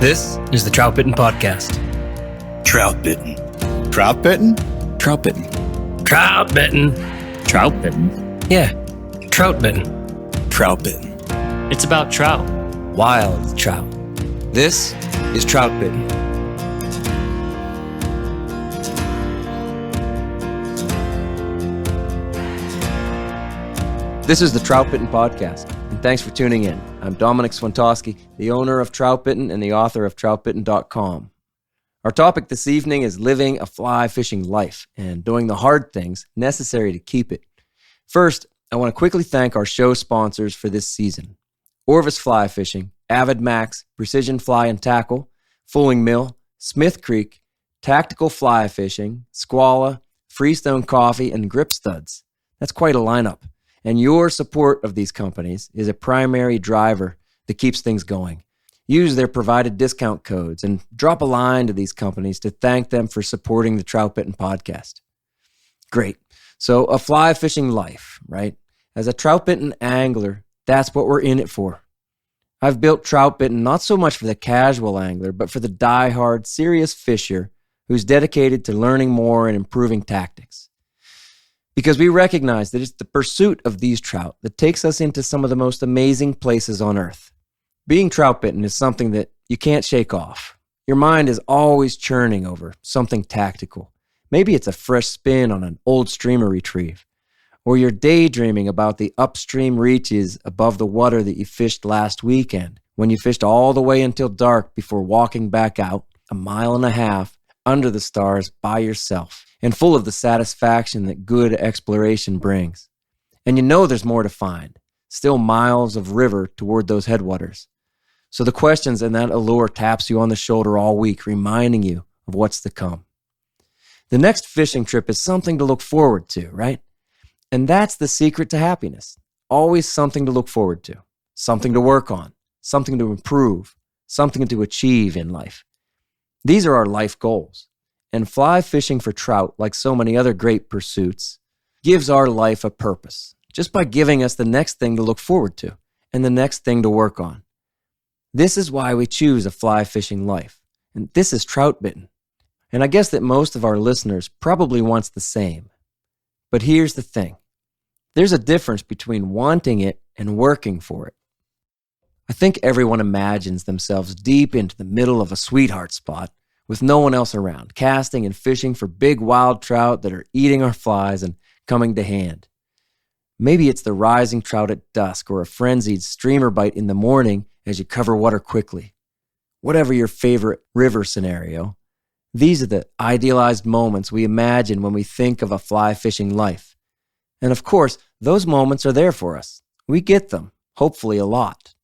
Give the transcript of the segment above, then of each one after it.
This is the Troutbitten Podcast. Troutbitten. Troutbitten? Troutbitten. Troutbitten. Troutbitten? Yeah, Troutbitten. Troutbitten. It's about trout. Wild trout. This is Troutbitten. This is the Troutbitten Podcast, and thanks for tuning in. I'm Dominic Swantowski, the owner of Troutbitten and the author of Troutbitten.com. Our topic this evening is living a fly fishing life and doing the hard things necessary to keep it. First, I want to quickly thank our show sponsors for this season: Orvis Fly Fishing, Avid Max, Precision Fly and Tackle, Fulling Mill, Smith Creek, Tactical Fly Fishing, Squala, Freestone Coffee, and Grip Studs. That's quite a lineup. And your support of these companies is a primary driver that keeps things going. Use their provided discount codes and drop a line to these companies to thank them for supporting the Troutbitten Podcast. Great. So a fly fishing life, right? As a Troutbitten angler, that's what we're in it for. I've built Troutbitten not so much for the casual angler, but for the die-hard, serious fisher who's dedicated to learning more and improving tactics. Because we recognize that it's the pursuit of these trout that takes us into some of the most amazing places on earth. Being troutbitten is something that you can't shake off. Your mind is always churning over something tactical. Maybe it's a fresh spin on an old streamer retrieve, or you're daydreaming about the upstream reaches above the water that you fished last weekend, when you fished all the way until dark before walking back out 1.5 miles under the stars by yourself, and full of the satisfaction that good exploration brings. And you know there's more to find, still miles of river toward those headwaters. So the questions and that allure taps you on the shoulder all week, reminding you of what's to come. The next fishing trip is something to look forward to, right? And that's the secret to happiness. Always something to look forward to, something to work on, something to improve, something to achieve in life. These are our life goals. And fly fishing for trout, like so many other great pursuits, gives our life a purpose, just by giving us the next thing to look forward to and the next thing to work on. This is why we choose a fly fishing life. And this is Troutbitten. And I guess that most of our listeners probably wants the same. But here's the thing. There's a difference between wanting it and working for it. I think everyone imagines themselves deep into the middle of a sweetheart spot with no one else around, casting and fishing for big wild trout that are eating our flies and coming to hand. Maybe it's the rising trout at dusk or a frenzied streamer bite in the morning as you cover water quickly. Whatever your favorite river scenario, these are the idealized moments we imagine when we think of a fly fishing life. And of course, those moments are there for us. We get them, hopefully a lot.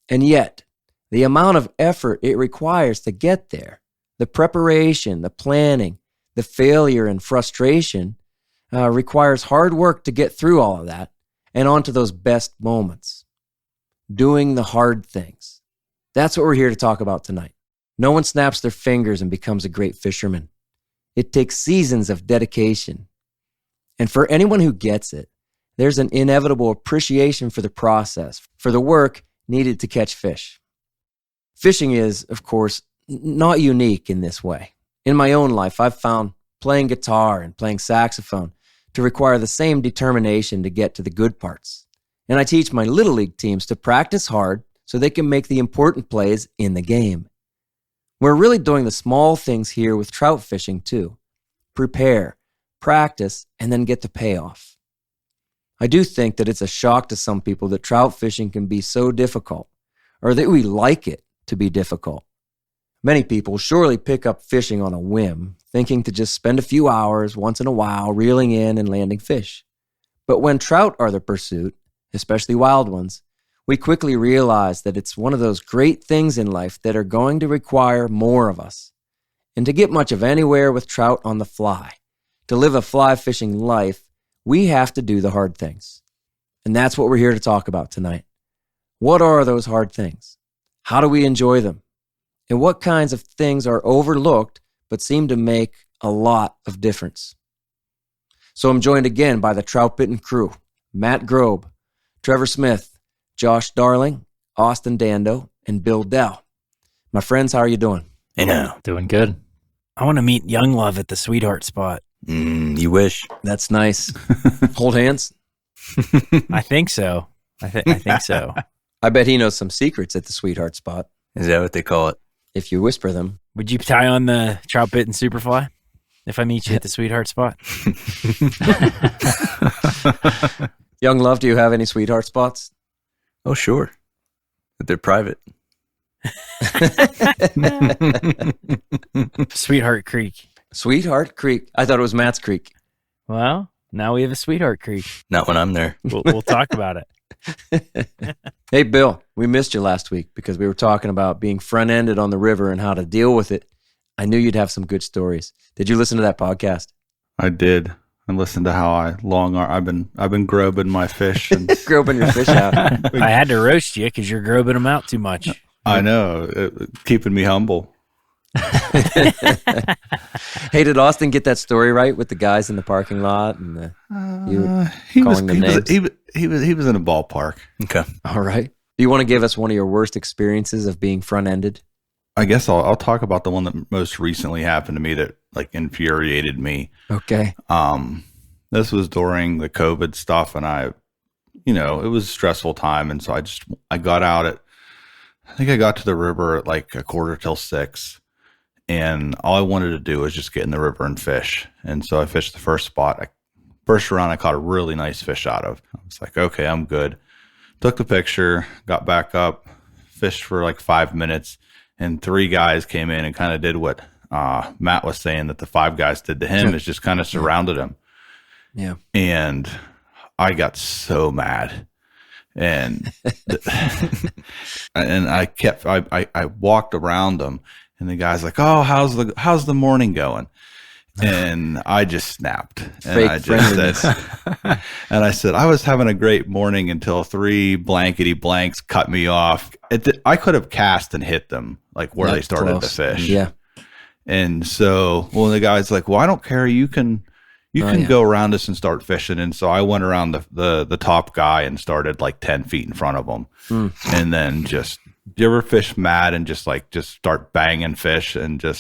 And yet, the amount of effort it requires to get there, the preparation, the planning, the failure and frustration requires hard work to get through all of that and onto those best moments. Doing the hard things. That's what we're here to talk about tonight. No one snaps their fingers and becomes a great fisherman. It takes seasons of dedication. And for anyone who gets it, there's an inevitable appreciation for the process, for the work needed to catch fish. Fishing is, of course, not unique in this way. In my own life, I've found playing guitar and playing saxophone to require the same determination to get to the good parts. And I teach my Little League teams to practice hard so they can make the important plays in the game. We're really doing the small things here with trout fishing too. Prepare, practice, and then get the payoff. I do think that it's a shock to some people that trout fishing can be so difficult, or that we like it to be difficult. Many people surely pick up fishing on a whim, thinking to just spend a few hours once in a while reeling in and landing fish. But when trout are the pursuit, especially wild ones, we quickly realize that it's one of those great things in life that are going to require more of us. And to get much of anywhere with trout on the fly, to live a fly fishing life, we have to do the hard things. And that's what we're here to talk about tonight. What are those hard things? How do we enjoy them? And what kinds of things are overlooked but seem to make a lot of difference? So I'm joined again by the Troutbitten crew: Matt Grobe, Trevor Smith, Josh Darling, Austin Dando, and Bill Dell. My friends, how are you doing? I know. Doing good. I want to meet Young Love at the Sweetheart spot. You wish. That's nice. Hold hands. I think so. I think so. I bet he knows some secrets at the Sweetheart spot. Is that what they call it? If you whisper them. Would you tie on the Troutbitten Superfly if I meet you at the Sweetheart spot? Young Love, do you have any Sweetheart spots? Oh, sure. But they're private. Sweetheart Creek. Sweetheart Creek. I thought it was Matt's Creek. Well, now we have a Sweetheart Creek. Not when I'm there. We'll talk about it. Hey, Bill, we missed you last week because we were talking about being front-ended on the river and how to deal with it. I knew you'd have some good stories. Did you listen to that podcast? I did. And listen to how I've been grobing my fish. And Groping your fish out. I had to roast you because you're grobing them out too much. I know, keeping me humble. Hey, did Austin get that story right with the guys in the parking lot and He calling them names? he was in a ballpark. Okay. All right. Do you want to give us one of your worst experiences of being front-ended? I guess I'll talk about the one that most recently happened to me that like infuriated me. Okay. This was during the COVID stuff, and it was a stressful time, and so I got out I think I got to the river at like 5:45, and all I wanted to do was just get in the river and fish. And so I fished the first spot. First round, I caught a really nice fish out of. I was like, okay, I'm good. Took the picture, got back up, fished for like 5 minutes, and 3 guys came in and kind of did what Matt was saying that the 5 guys did to him, is just kind of surrounded him. Yeah. And I got so mad. And and I walked around them, and the guy's like, "Oh, how's the morning going?" And I just snapped. And Fake I just said, and I said, I was having a great morning until 3 blankety blanks cut me off. I could have cast and hit them like where they started to fish. Yeah. And so, the guy's like, "Well, I don't care. You can go around us and start fishing." And so I went around the top guy and started like 10 feet in front of him. And then do you ever fish mad and just start banging fish and I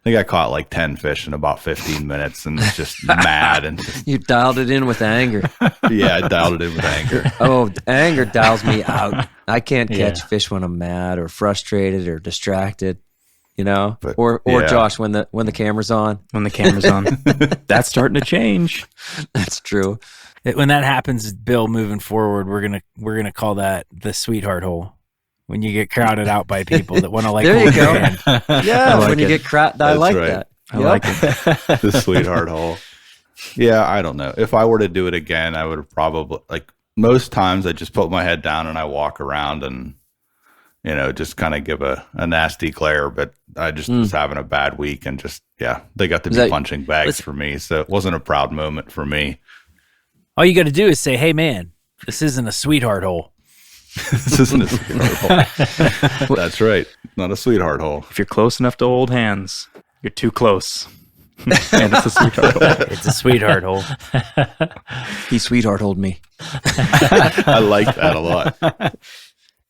think I caught like 10 fish in about 15 minutes and just mad. And You dialed it in with anger. yeah, I dialed it in with anger. Oh, anger dials me out. I can't catch fish when I'm mad or frustrated or distracted, But, or yeah. Josh, when the camera's on. When the camera's on. That's starting to change. That's true. When that happens, Bill, moving forward, we're gonna call that the Sweetheart Hole. When you get crowded out by people that want to There you hold your go. hand. Yeah, like when you it. get crowded, I That's like right. that. I like it. The Sweetheart Hole. Yeah, I don't know. If I were to do it again, I would have probably, like most times, I just put my head down and I walk around and, just kind of give a nasty glare. But I just was having a bad week and they got to be punching bags for me. So it wasn't a proud moment for me. All you got to do is say, "Hey, man, this isn't a Sweetheart Hole." This isn't a Sweetheart Hole. That's right. Not a Sweetheart Hole. If you're close enough to hold hands, you're too close. And it's a sweetheart hole. It's a Sweetheart Hole. He sweetheart hold me. I like that a lot.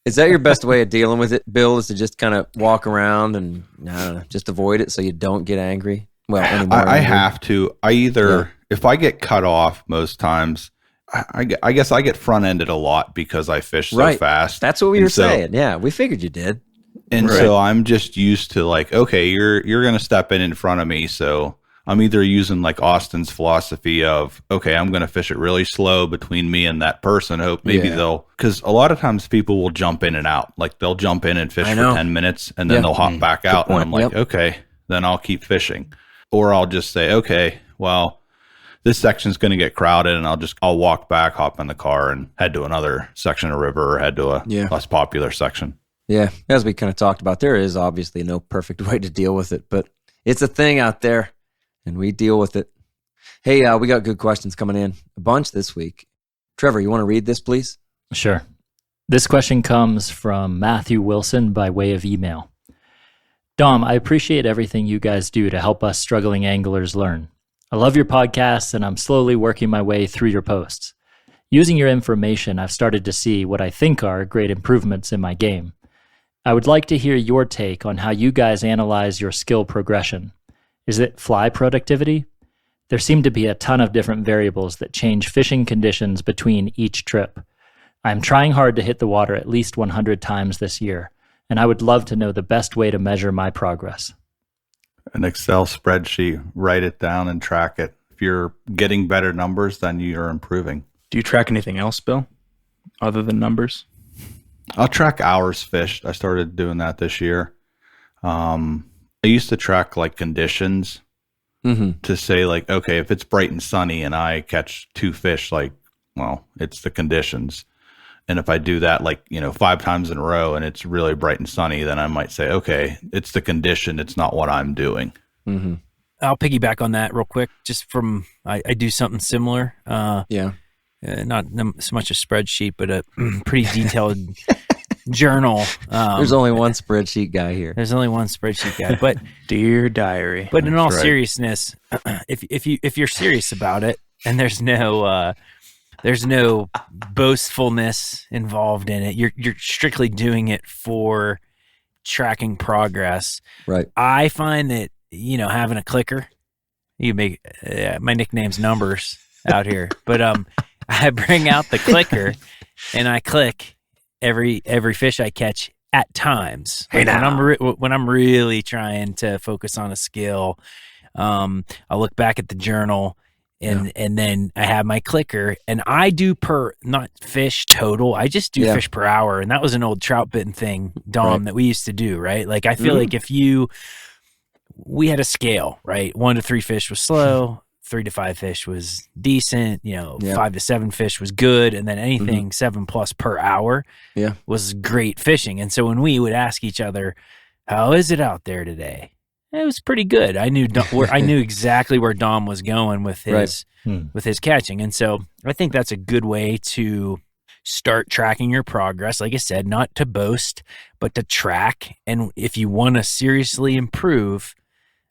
Is that your best way of dealing with it, Bill, is to just kind of walk around and, I don't know, just avoid it so you don't get angry? Well, anymore. I have to. If I get cut off most times, I guess I get front-ended a lot because I fish so fast. That's what we were saying. Yeah, we figured you did. And so I'm just used to like, okay, you're going to step in front of me. So I'm either using like Austin's philosophy of, okay, I'm going to fish it really slow between me and that person. Hope maybe because a lot of times people will jump in and out. Like they'll jump in and fish for 10 minutes and then they'll hop back out. And I'm like, okay, then I'll keep fishing. Or I'll just say, okay, well, this section's going to get crowded and I'll walk back, hop in the car and head to another section of river or head to a less popular section. Yeah, as we kind of talked about, there is obviously no perfect way to deal with it, but it's a thing out there, and we deal with it. Hey, we got good questions coming in, a bunch this week. Trevor, you want to read this, please? Sure. This question comes from Matthew Wilson by way of email. Dom, I appreciate everything you guys do to help us struggling anglers learn. I love your podcasts, and I'm slowly working my way through your posts. Using your information, I've started to see what I think are great improvements in my game. I would like to hear your take on how you guys analyze your skill progression. Is it fly productivity? There seem to be a ton of different variables that change fishing conditions between each trip. I'm trying hard to hit the water at least 100 times this year, and I would love to know the best way to measure my progress. An Excel spreadsheet, write it down and track it. If you're getting better numbers, then you're improving. Do you track anything else, Bill, other than numbers? I'll track hours fished. I started doing that this year. I used to track like conditions to say like, okay, if it's bright and sunny and I catch 2 fish, like, well, it's the conditions. And if I do that like, 5 times in a row and it's really bright and sunny, then I might say, okay, it's the condition. It's not what I'm doing. Mm-hmm. I'll piggyback on that real quick. Just from, I do something similar. Not so much a spreadsheet, but a pretty detailed journal. There's only one spreadsheet guy here. There's only one spreadsheet guy, but Dear diary. But in all seriousness, if you're serious about it, and there's no boastfulness involved in it, you're strictly doing it for tracking progress. Right. I find that having a clicker, you make my nickname's Numbers out here, but I bring out the clicker and I click every fish I catch at times. When I'm really trying to focus on a skill, I'll look back at the journal and then I have my clicker and I do not fish total. I just do fish per hour. And that was an old Troutbitten thing, Dom, that we used to do, right? Like I feel like we had a scale, right? 1 to 3 fish was slow. 3 to 5 fish was decent, 5 to 7 fish was good, and then anything 7+ per hour was great fishing. And so when we would ask each other, "How is it out there today?" It was pretty good. I knew exactly where Dom was going with his catching, and so I think that's a good way to start tracking your progress. Like I said, not to boast, but to track. And if you want to seriously improve,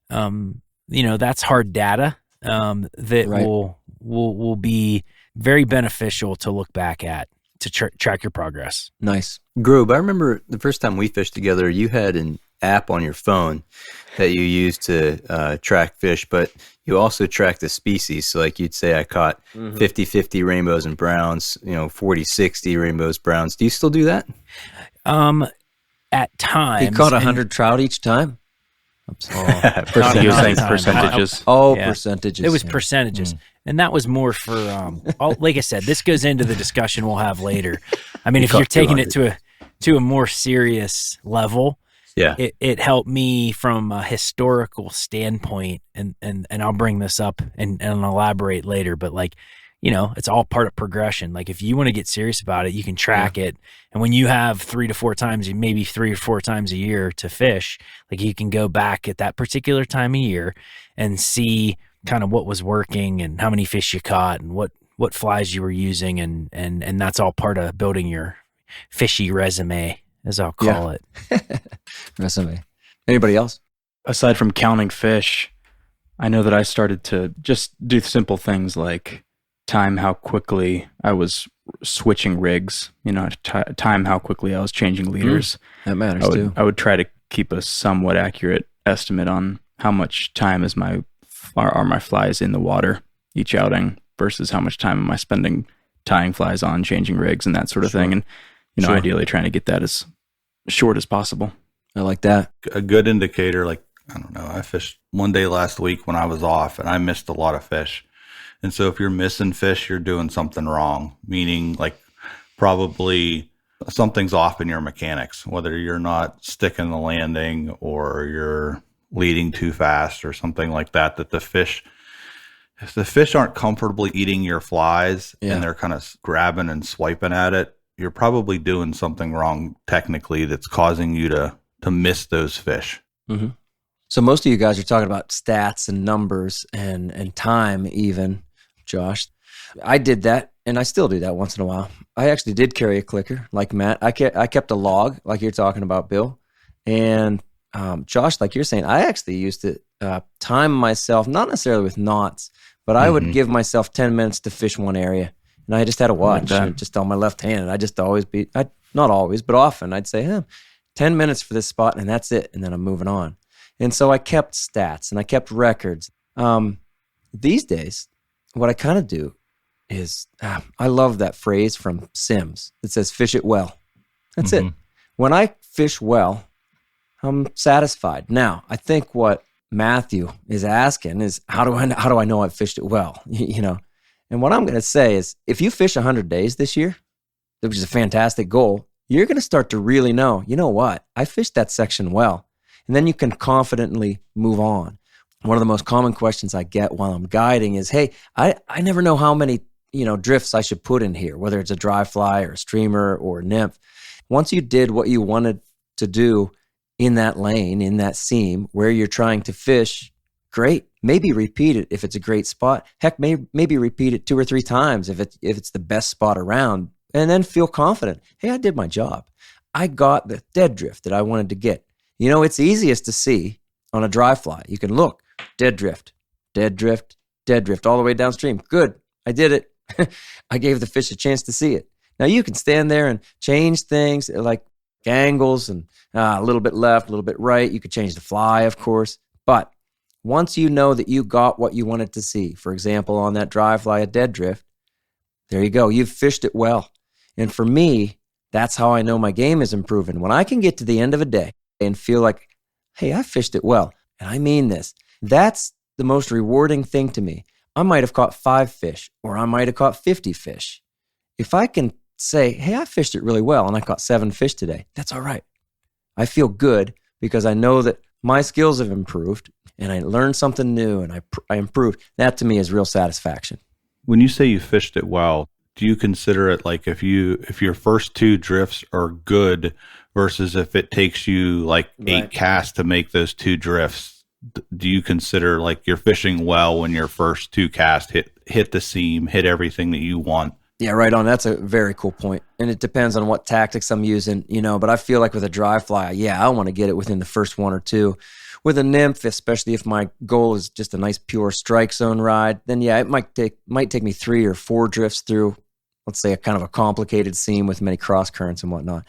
that's hard data. That will be very beneficial to look back at to track your progress. Nice. Grove, I remember the first time we fished together, you had an app on your phone that you used to track fish, but you also track the species. So like you'd say I caught 50-50 rainbows and browns, 40-60 rainbows, browns. Do you still do that? At times. He caught 100 trout each time? He was saying percentages. Percentages. It was percentages. And that was more for, like I said, this goes into the discussion we'll have later. I mean, if you're taking it to a more serious level, it helped me from a historical standpoint, and I'll bring this up and elaborate later, but like, it's all part of progression. Like if you want to get serious about it, you can track it. And when you have 3 to 4 times, maybe 3 or 4 times a year to fish, like you can go back at that particular time of year and see kind of what was working and how many fish you caught and what flies you were using. And that's all part of building your fishy resume, as I'll call it. Resume. Anybody else? Aside from counting fish, I know that I started to just do simple things like time how quickly I was switching rigs, time how quickly I was changing leaders. That matters too. I would try to keep a somewhat accurate estimate on how much time are my flies in the water each outing versus how much time am I spending tying flies on, changing rigs and that sort of thing. And, ideally trying to get that as short as possible. I like that. A good indicator, like, I don't know, I fished one day last week when I was off and I missed a lot of fish. And so if you're missing fish, you're doing something wrong, meaning like probably something's off in your mechanics, whether you're not sticking the landing or you're leading too fast or something like that, if the fish aren't comfortably eating your flies and they're kind of grabbing and swiping at it, you're probably doing something wrong technically that's causing you to miss those fish. Mm-hmm. So most of you guys are talking about stats and numbers and time even, Josh. I did that, and I still do that once in a while. I actually did carry a clicker, like Matt. I kept a log, like you're talking about, Bill. And Josh, like you're saying, I actually used to time myself, not necessarily with knots, but I would give myself 10 minutes to fish one area. And I just had a watch just on my left hand. And I just always not always, but often I'd say, 10 minutes for this spot, and that's it. And then I'm moving on. And so I kept stats and I kept records. These days, what I kind of do is, I love that phrase from Sims that says, fish it well. That's it. When I fish well, I'm satisfied. Now, I think what Matthew is asking is, how do I know I've fished it well? You know, and what I'm going to say is, if you fish 100 days this year, which is a fantastic goal, you're going to start to really know, you know what, I fished that section well. And then you can confidently move on. One of the most common questions I get while I'm guiding is, hey, I never know how many, drifts I should put in here, whether it's a dry fly or a streamer or a nymph. Once you did what you wanted to do in that lane, in that seam where you're trying to fish, great. Maybe repeat it if it's a great spot. Heck, maybe repeat it 2 or 3 times if it's the best spot around, and then feel confident. Hey, I did my job. I got the dead drift that I wanted to get. It's easiest to see on a dry fly. You can look, dead drift, dead drift, dead drift, all the way downstream. Good, I did it. I gave the fish a chance to see it. Now you can stand there and change things like angles and a little bit left, a little bit right. You could change the fly, of course. But once you know that you got what you wanted to see, for example, on that dry fly, a dead drift, there you go. You've fished it well. And for me, that's how I know my game is improving. When I can get to the end of a day and feel like, hey, I fished it well. And I mean this. That's the most rewarding thing to me. I might have caught 5 fish, or I might have caught 50 fish. If I can say, hey, I fished it really well and I caught 7 fish today, that's all right. I feel good because I know that my skills have improved and I learned something new and I improved. That to me is real satisfaction. When you say you fished it well, do you consider it like if your first 2 drifts are good versus if it takes you like 8 casts to make those 2 drifts? Do you consider like you're fishing well when your first 2 casts hit the seam, hit everything that you want? Yeah, right on. That's a very cool point. And it depends on what tactics I'm using, but I feel like with a dry fly, I want to get it within the first 1 or 2. With a nymph, especially if my goal is just a nice pure strike zone ride, then it might take me 3 or 4 drifts through, let's say, a kind of a complicated seam with many cross currents and whatnot.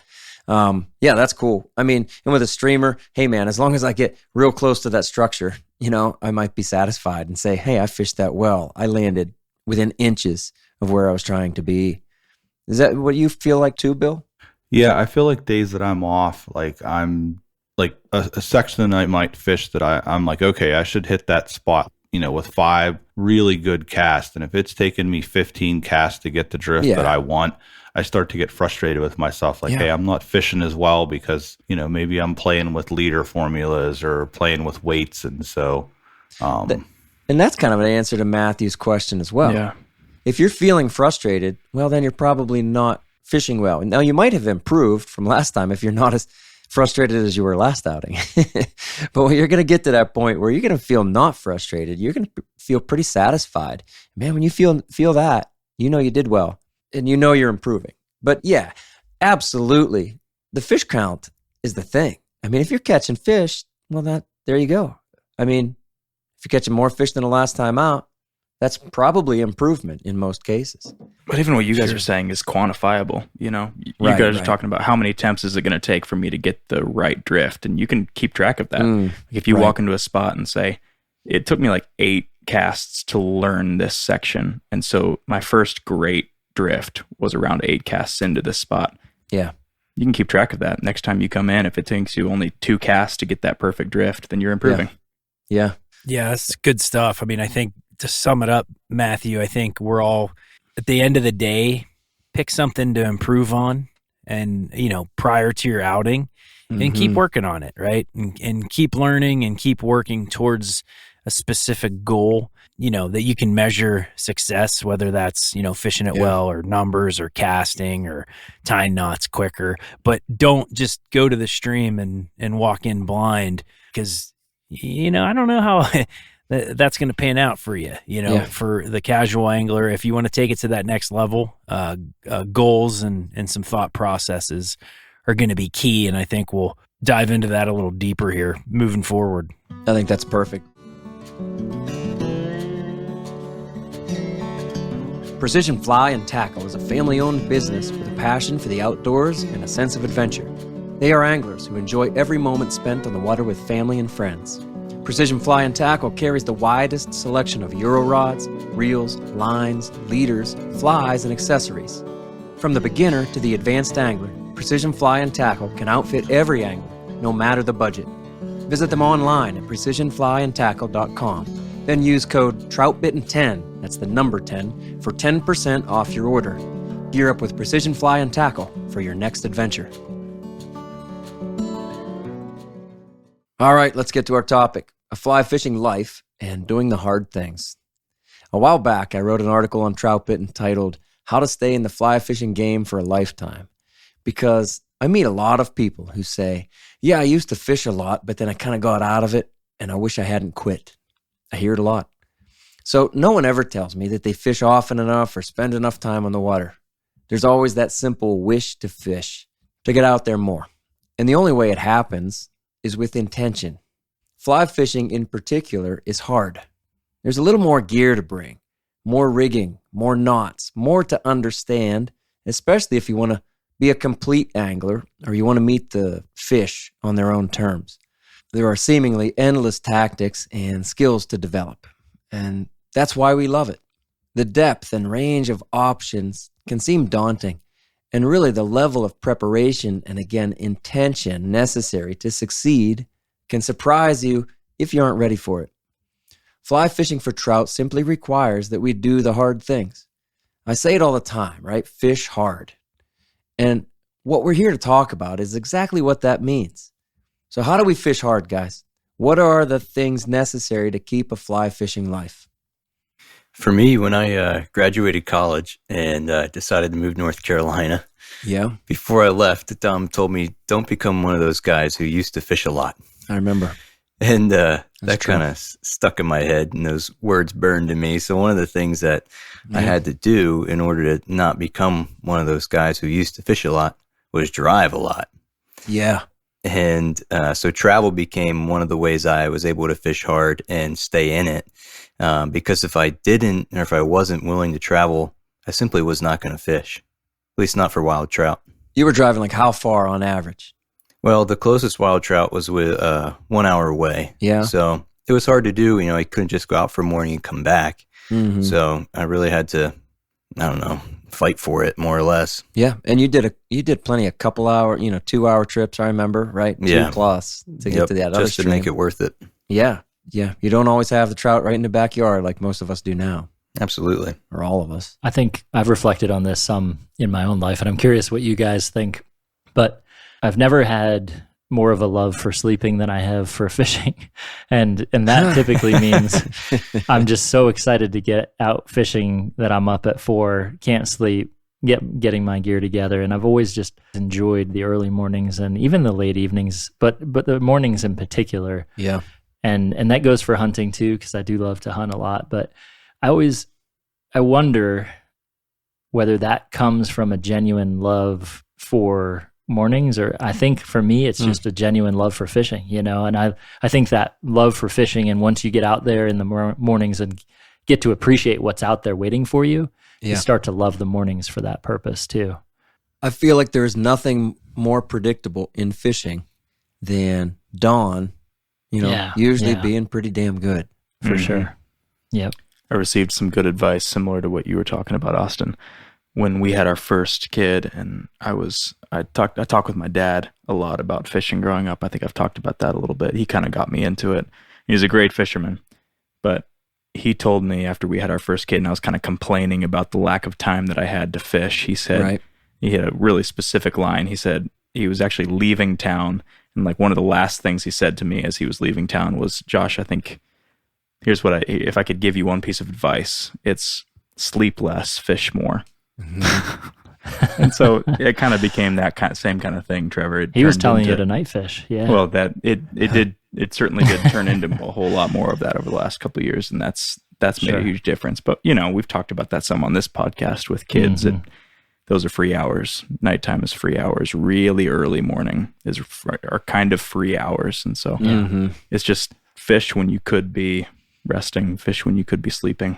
That's cool. I mean, and with a streamer, hey man, as long as I get real close to that structure, I might be satisfied and say, hey, I fished that well. I landed within inches of where I was trying to be. Is that what you feel like too, Bill? Yeah, I feel like days that I'm off, like I'm like a section that I might fish that I'm like, okay, I should hit that spot, with 5 really good casts. And if it's taken me 15 casts to get the drift that I want, I start to get frustrated with myself. Like, hey, I'm not fishing as well because, maybe I'm playing with leader formulas or playing with weights. And so, and that's kind of an answer to Matthew's question as well. Yeah. If you're feeling frustrated, well, then you're probably not fishing well. Now, you might have improved from last time if you're not as frustrated as you were last outing. But when you're going to get to that point where you're going to feel not frustrated, you're going to feel pretty satisfied. Man, when you feel that, you did well and you're improving. But yeah, absolutely. The fish count is the thing. I mean, if you're catching fish, well, there you go. I mean, if you're catching more fish than the last time out, that's probably improvement in most cases. But even what you guys are saying is quantifiable. You guys are talking about how many attempts is it going to take for me to get the right drift, and you can keep track of that. If you walk into a spot and say, it took me like 8 casts to learn this section, and so my first great drift was around 8 casts into this spot. Yeah. You can keep track of that. Next time you come in, if it takes you only 2 casts to get that perfect drift, then you're improving. Yeah. Yeah, that's good stuff. I mean, I think to sum it up, Matthew, I think we're all, at the end of the day, pick something to improve on and, prior to your outing and keep working on it, right? And keep learning and keep working towards a specific goal, that you can measure success, whether that's, fishing it well or numbers or casting or tying knots quicker. But don't just go to the stream and walk in blind because, I don't know how that's going to pan out for you, for the casual angler. If you want to take it to that next level, goals and some thought processes are going to be key. And I think we'll dive into that a little deeper here moving forward. I think that's perfect. Precision Fly and Tackle is a family-owned business with a passion for the outdoors and a sense of adventure. They are anglers who enjoy every moment spent on the water with family and friends. Precision Fly and Tackle carries the widest selection of Euro rods, reels, lines, leaders, flies, and accessories. From the beginner to the advanced angler, Precision Fly and Tackle can outfit every angler, no matter the budget. Visit them online at precisionflyandtackle.com. Then use code Troutbitten10, that's the number 10, for 10% off your order. Gear up with Precision Fly and Tackle for your next adventure. All right, let's get to our topic, a fly fishing life and doing the hard things. A while back, I wrote an article on Troutbitten titled, How to Stay in the Fly Fishing Game for a Lifetime, because I meet a lot of people who say, yeah, I used to fish a lot, but then I kind of got out of it, and I wish I hadn't quit. I hear it a lot. So no one ever tells me that they fish often enough or spend enough time on the water. There's always that simple wish to fish, to get out there more. And the only way it happens is with intention. Fly fishing in particular is hard. There's a little more gear to bring, more rigging, more knots, more to understand, especially if you want to be a complete angler or you want to meet the fish on their own terms. There are seemingly endless tactics and skills to develop, and that's why we love it. The depth and range of options can seem daunting, and really the level of preparation and, again, intention necessary to succeed can surprise you if you aren't ready for it. Fly fishing for trout simply requires that we do the hard things. I say it all the time, right? Fish hard. And what we're here to talk about is exactly what that means. So how do we fish hard, guys? What are the things necessary to keep a fly fishing life? For me, when I graduated college and decided to move to North Carolina, before I left, Tom told me, don't become one of those guys who used to fish a lot. I remember. And that kind of stuck in my head, and those words burned in me. So one of the things that I had to do in order to not become one of those guys who used to fish a lot was drive a lot. Yeah. And so travel became one of the ways I was able to fish hard and stay in it. Because if I didn't, or if I wasn't willing to travel, I simply was not going to fish, at least not for wild trout. You were driving like how far on average? Well, the closest wild trout was 1 hour away. Yeah. So it was hard to do. You know, I couldn't just go out for a morning and come back. Mm-hmm. So I really had to, fight for it more or less. Yeah. And you did plenty of couple hour, 2 hour trips, I remember, right? 2 plus to get to that other just stream. To make it worth it. Yeah. Yeah. You don't always have the trout right in the backyard like most of us do now. Absolutely. Or all of us. I think I've reflected on this some in my own life, and I'm curious what you guys think. But I've never had more of a love for sleeping than I have for fishing. And that typically means I'm just so excited to get out fishing that I'm up at 4, can't sleep, getting my gear together. And I've always just enjoyed the early mornings and even the late evenings, but the mornings in particular. Yeah. And that goes for hunting too, because I do love to hunt a lot. But I wonder whether that comes from a genuine love for mornings, or I think for me it's just a genuine love for fishing, and I think that love for fishing, and once you get out there in the mornings and get to appreciate what's out there waiting for you, you start to love the mornings for that purpose too. I feel like there's nothing more predictable in fishing than dawn, usually being pretty damn good. For sure. Yep. I received some good advice similar to what you were talking about, Austin. When we had our first kid, and I talked with my dad a lot about fishing growing up. I think I've talked about that a little bit. He kind of got me into it. He's a great fisherman, but he told me after we had our first kid, and I was kind of complaining about the lack of time that I had to fish. He said, he had a really specific line. He said he was actually leaving town, and like one of the last things he said to me as he was leaving town was, Josh, I think here's if I could give you one piece of advice, it's sleep less, fish more. Mm-hmm. And so it kind of became that same kind of thing, Trevor. He was telling you to night fish. Yeah. Well, it certainly did turn into a whole lot more of that over the last couple of years, and that's made a huge difference. But we've talked about that some on this podcast with kids, and those are free hours. Nighttime is free hours. Really early morning are kind of free hours, and so it's just fish when you could be resting, fish when you could be sleeping.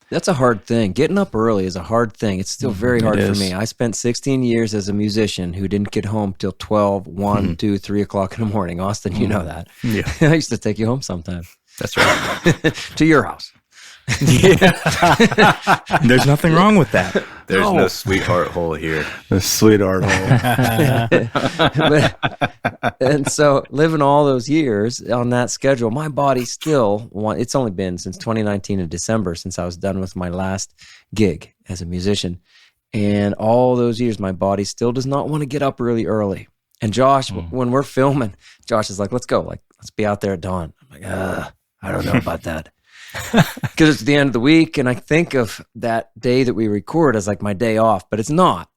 That's a hard thing. Getting up early is a hard thing. It's still very hard for me. I spent 16 years as a musician who didn't get home till 12, 1, 2, 3 o'clock in the morning. Austin, you know that. Yeah. I used to take you home sometimes. That's right. To your house. There's nothing wrong with that. There's no sweetheart hole here. The sweetheart hole. And so living all those years on that schedule, my body still it's only been since 2019 in December since I was done with my last gig as a musician. And all those years, my body still does not want to get up really early. And Josh, when we're filming, Josh is like, let's go. Like, let's be out there at dawn. I'm like, I don't know about that. Because it's the end of the week, and I think of that day that we record as like my day off, but it's not.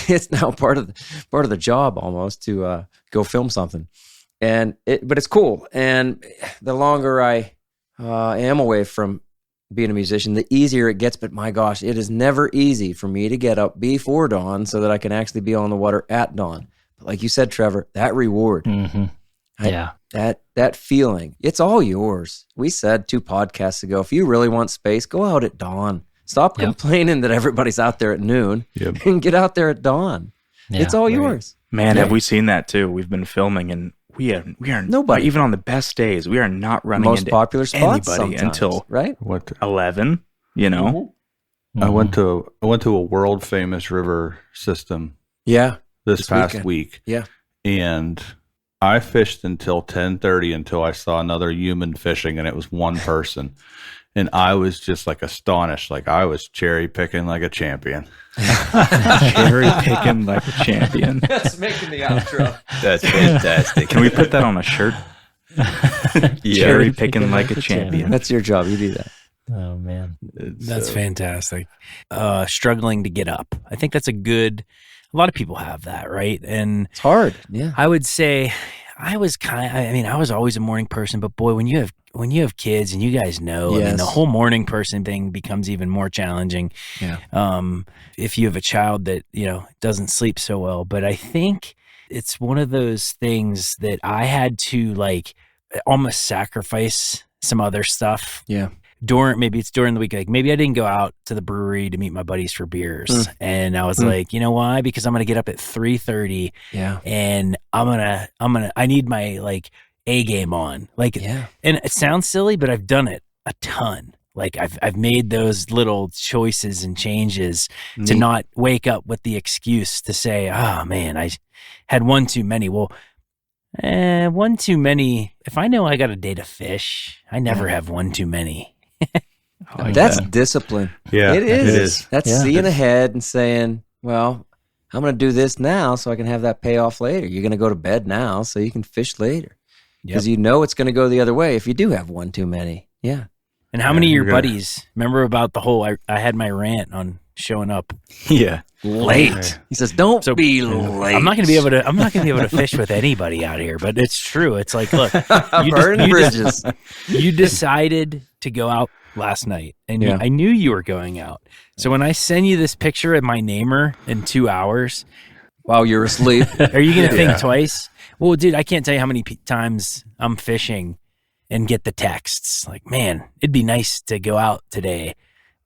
It's now part of the job almost to go film something, but it's cool. And the longer I am away from being a musician, the easier it gets. But my gosh, it is never easy for me to get up before dawn so that I can actually be on the water at dawn. But like you said, Trevor, that reward. Mm-hmm. That feeling, it's all yours. We said 2 podcasts ago, if you really want space, go out at dawn. Stop complaining that everybody's out there at noon and get out there at dawn. Yeah, it's all yours. Man, have we seen that too? We've been filming and we are nobody. Even on the best days, we are not running Most into popular spots anybody until right? 11, you know? I went to a world famous river system this past weekend. week. Yeah. And I fished until 10:30 until I saw another human fishing, and it was one person. And I was just like astonished. Like I was cherry picking like a champion. Cherry picking like a champion. That's making the outro. That's fantastic. Can we put that on a shirt? Cherry picking like a champion. That's your job. You do that. Oh man, That's fantastic. Struggling to get up. I think that's a lot of people have that, right? And It's hard. Yeah. I would say I was always a morning person, but boy, when you have kids and you guys know, I mean, the whole morning person thing becomes even more challenging. Yeah. If you have a child that, doesn't sleep so well, but I think it's one of those things that I had to like almost sacrifice some other stuff. Yeah. Maybe it's during the week. Like maybe I didn't go out to the brewery to meet my buddies for beers. And I was like, you know why? Because I'm going to get up at 3:30 and I need my like A game on. Like, and it sounds silly, but I've done it a ton. Like I've made those little choices and changes to not wake up with the excuse to say, oh man, I had one too many. Well, one too many. If I know I got a day to fish, I never have one too many. That's discipline. Yeah, it is. It is. That's seeing ahead and saying, well, I'm going to do this now so I can have that payoff later. You're going to go to bed now so you can fish later. Because you know it's going to go the other way if you do have one too many. Yeah. And how many of your buddies remember about the whole, I had my rant on showing up late. He says, don't be late. I'm not going to be able to fish with anybody out here, but it's true. It's like, look, bridges. You decided to go out last night and I knew you were going out. So when I send you this picture of my namer in 2 hours while you're asleep, are you going to think twice? Well, dude, I can't tell you how many times I'm fishing and get the texts like, man, it'd be nice to go out today,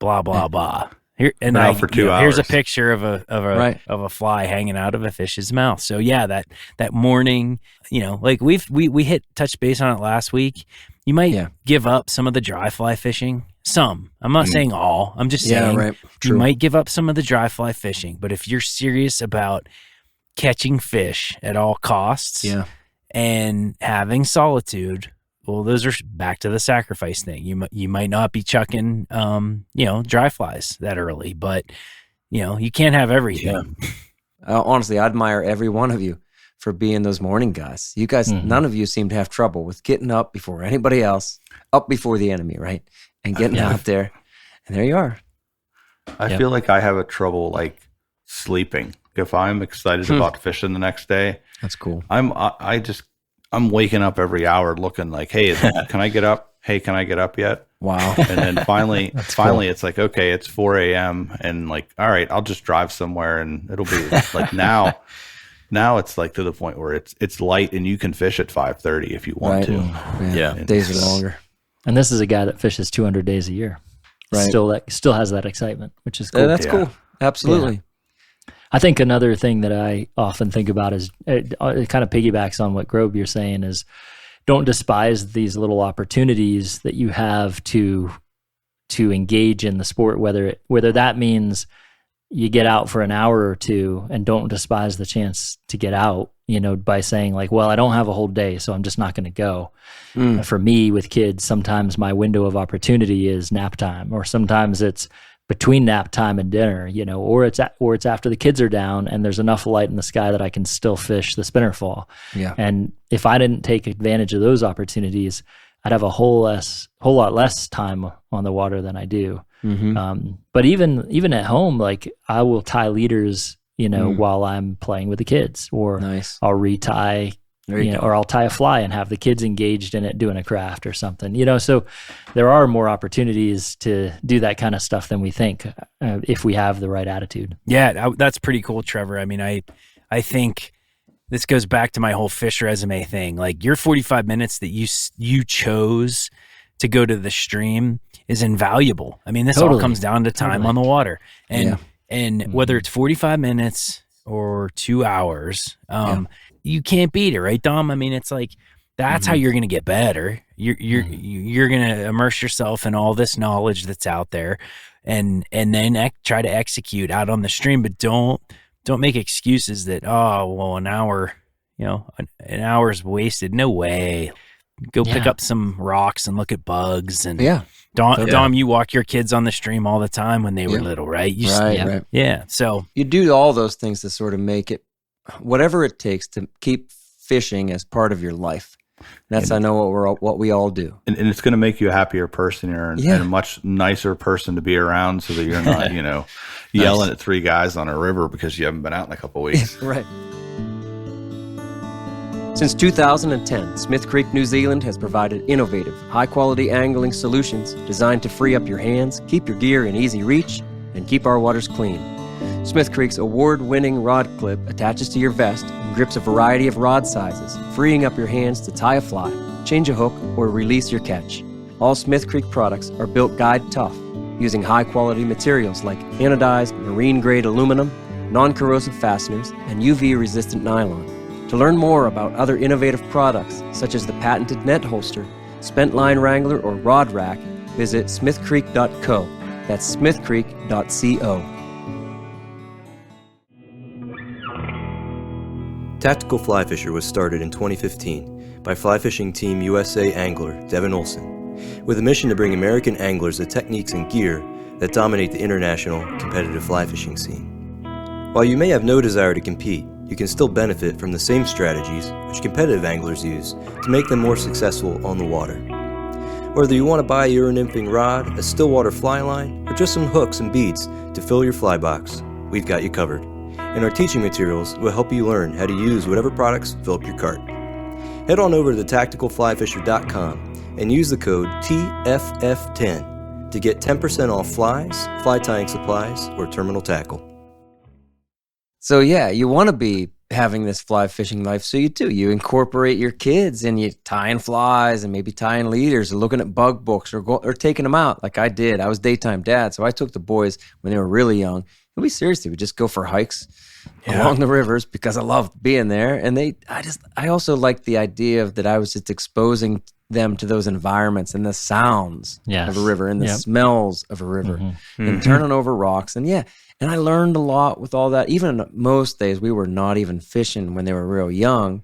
blah, blah, blah. Here, and for 2 hours. Here's a picture of a fly hanging out of a fish's mouth. So yeah, that morning, like we hit touch base on it last week. You might give up some of the dry fly fishing. Some. I'm not saying all. I'm just saying you might give up some of the dry fly fishing. But if you're serious about catching fish at all costs and having solitude, well, those are back to the sacrifice thing. You might not be chucking, dry flies that early, but you can't have everything. Honestly, I admire every one of you for being those morning guys. You guys, none of you seem to have trouble with getting up before anybody else, up before the enemy, right? And getting out there, and there you are. I feel like I have a trouble like sleeping. If I'm excited about fishing the next day, that's cool. I'm waking up every hour looking like, hey, can I get up? Hey, can I get up yet? Wow. And then finally it's like, okay, it's 4 a.m. and like, all right, I'll just drive somewhere and it'll be like now it's like to the point where it's light and you can fish at 5:30 if you want to. Yeah. Days are longer. And this is a guy that fishes 200 days a year. Right. still has that excitement, which is cool. That's cool. Absolutely. I think another thing that I often think about is it kind of piggybacks on what Grobe you're saying is don't despise these little opportunities that you have to engage in the sport, whether that means you get out for an hour or two, and don't despise the chance to get out, by saying like, well, I don't have a whole day, so I'm just not going to go. For me with kids, sometimes my window of opportunity is nap time, or sometimes it's between nap time and dinner, or it's after the kids are down and there's enough light in the sky that I can still fish the spinner fall. Yeah. And if I didn't take advantage of those opportunities, I'd have a whole lot less time on the water than I do. But even at home, like I will tie leaders, while I'm playing with the kids, or Nice. I'll retie, or I'll tie a fly and have the kids engaged in it doing a craft or something, so there are more opportunities to do that kind of stuff than we think, if we have the right attitude. Yeah, that's pretty cool, Trevor. I mean, I think this goes back to my whole fish resume thing. Like your 45 minutes that you chose to go to the stream is invaluable. I mean, this all comes down to time on the water, and whether it's 45 minutes or 2 hours, you can't beat it, right, Dom? I mean, it's like that's how you're going to get better. You're going to immerse yourself in all this knowledge that's out there, and then try to execute out on the stream. But don't make excuses that an hour, an hour's wasted. No way. Go pick up some rocks and look at bugs. And Dom, you walk your kids on the stream all the time when they were little, right? Right. Yeah. So You do all those things to sort of make it, whatever it takes to keep fishing as part of your life. That's, I know what we all do. And it's going to make you a happier person and a much nicer person to be around, so that you're not, yelling at three guys on a river because you haven't been out in a couple of weeks. Right. Since 2010, Smith Creek, New Zealand has provided innovative, high-quality angling solutions designed to free up your hands, keep your gear in easy reach, and keep our waters clean. Smith Creek's award-winning rod clip attaches to your vest and grips a variety of rod sizes, freeing up your hands to tie a fly, change a hook, or release your catch. All Smith Creek products are built guide tough, using high-quality materials like anodized marine-grade aluminum, non-corrosive fasteners, and UV-resistant nylon. To learn more about other innovative products, such as the patented net holster, spent line wrangler, or rod rack, visit smithcreek.co. That's smithcreek.co. Tactical Fly Fisher was started in 2015 by Fly Fishing Team USA angler Devin Olson, with a mission to bring American anglers the techniques and gear that dominate the international competitive fly fishing scene. While you may have no desire to compete, you can still benefit from the same strategies which competitive anglers use to make them more successful on the water. Whether you want to buy a Euro-nymphing rod, a stillwater fly line, or just some hooks and beads to fill your fly box, we've got you covered. And our teaching materials will help you learn how to use whatever products fill up your cart. Head on over to thetacticalflyfisher.com and use the code TFF10 to get 10% off flies, fly tying supplies, or terminal tackle. So you want to be having this fly fishing life. So you do. You incorporate your kids and you tying flies and maybe tying leaders or looking at bug books or taking them out like I did. I was daytime dad, so I took the boys when they were really young. And we just go for hikes along the rivers because I loved being there. And I also liked the idea of that I was just exposing them to those environments and the sounds of a river and the smells of a river and turning over rocks. And I learned a lot with all that. Even most days, we were not even fishing when they were real young.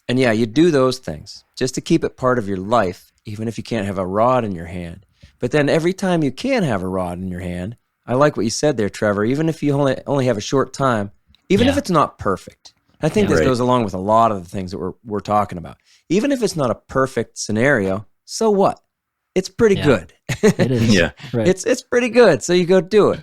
And you do those things just to keep it part of your life, even if you can't have a rod in your hand. But then every time you can have a rod in your hand, I like what you said there, Trevor, even if you only have a short time, even if it's not perfect. I think this goes along with a lot of the things that we're talking about. Even if it's not a perfect scenario, so what? It's pretty good. It is. Right. It's pretty good. So you go do it.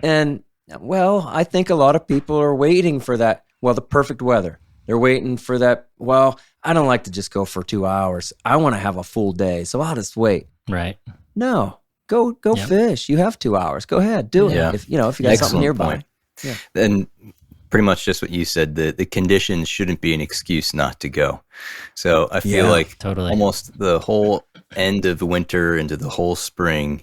And I think a lot of people are waiting for that, the perfect weather. They're waiting for that, I don't like to just go for 2 hours. I want to have a full day, so I'll just wait. Right. No, go fish. You have 2 hours. Go ahead, do it. If you got something nearby. Point. Yeah. And pretty much just what you said, the conditions shouldn't be an excuse not to go. So I feel like totally. Almost the whole end of the winter into the whole spring,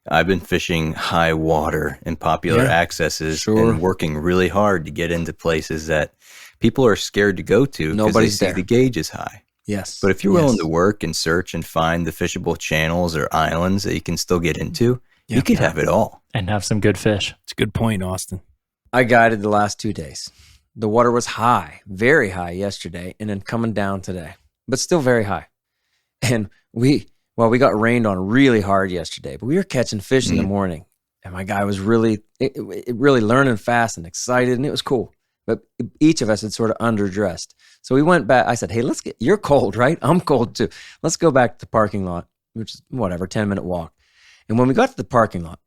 I've been fishing high water and popular accesses and working really hard to get into places that people are scared to go to because they see the gauge is high. Yes. But if you're willing to work and search and find the fishable channels or islands that you can still get into, you could have it all. And have some good fish. It's a good point, Austin. I guided the last 2 days. The water was high, very high yesterday, and then coming down today, but still very high. And we got rained on really hard yesterday, but we were catching fish in the morning. And my guy was really learning fast and excited, and it was cool. But each of us had sort of underdressed. So we went back. I said, hey, you're cold, right? I'm cold too. Let's go back to the parking lot, which is 10-minute walk. And when we got to the parking lot,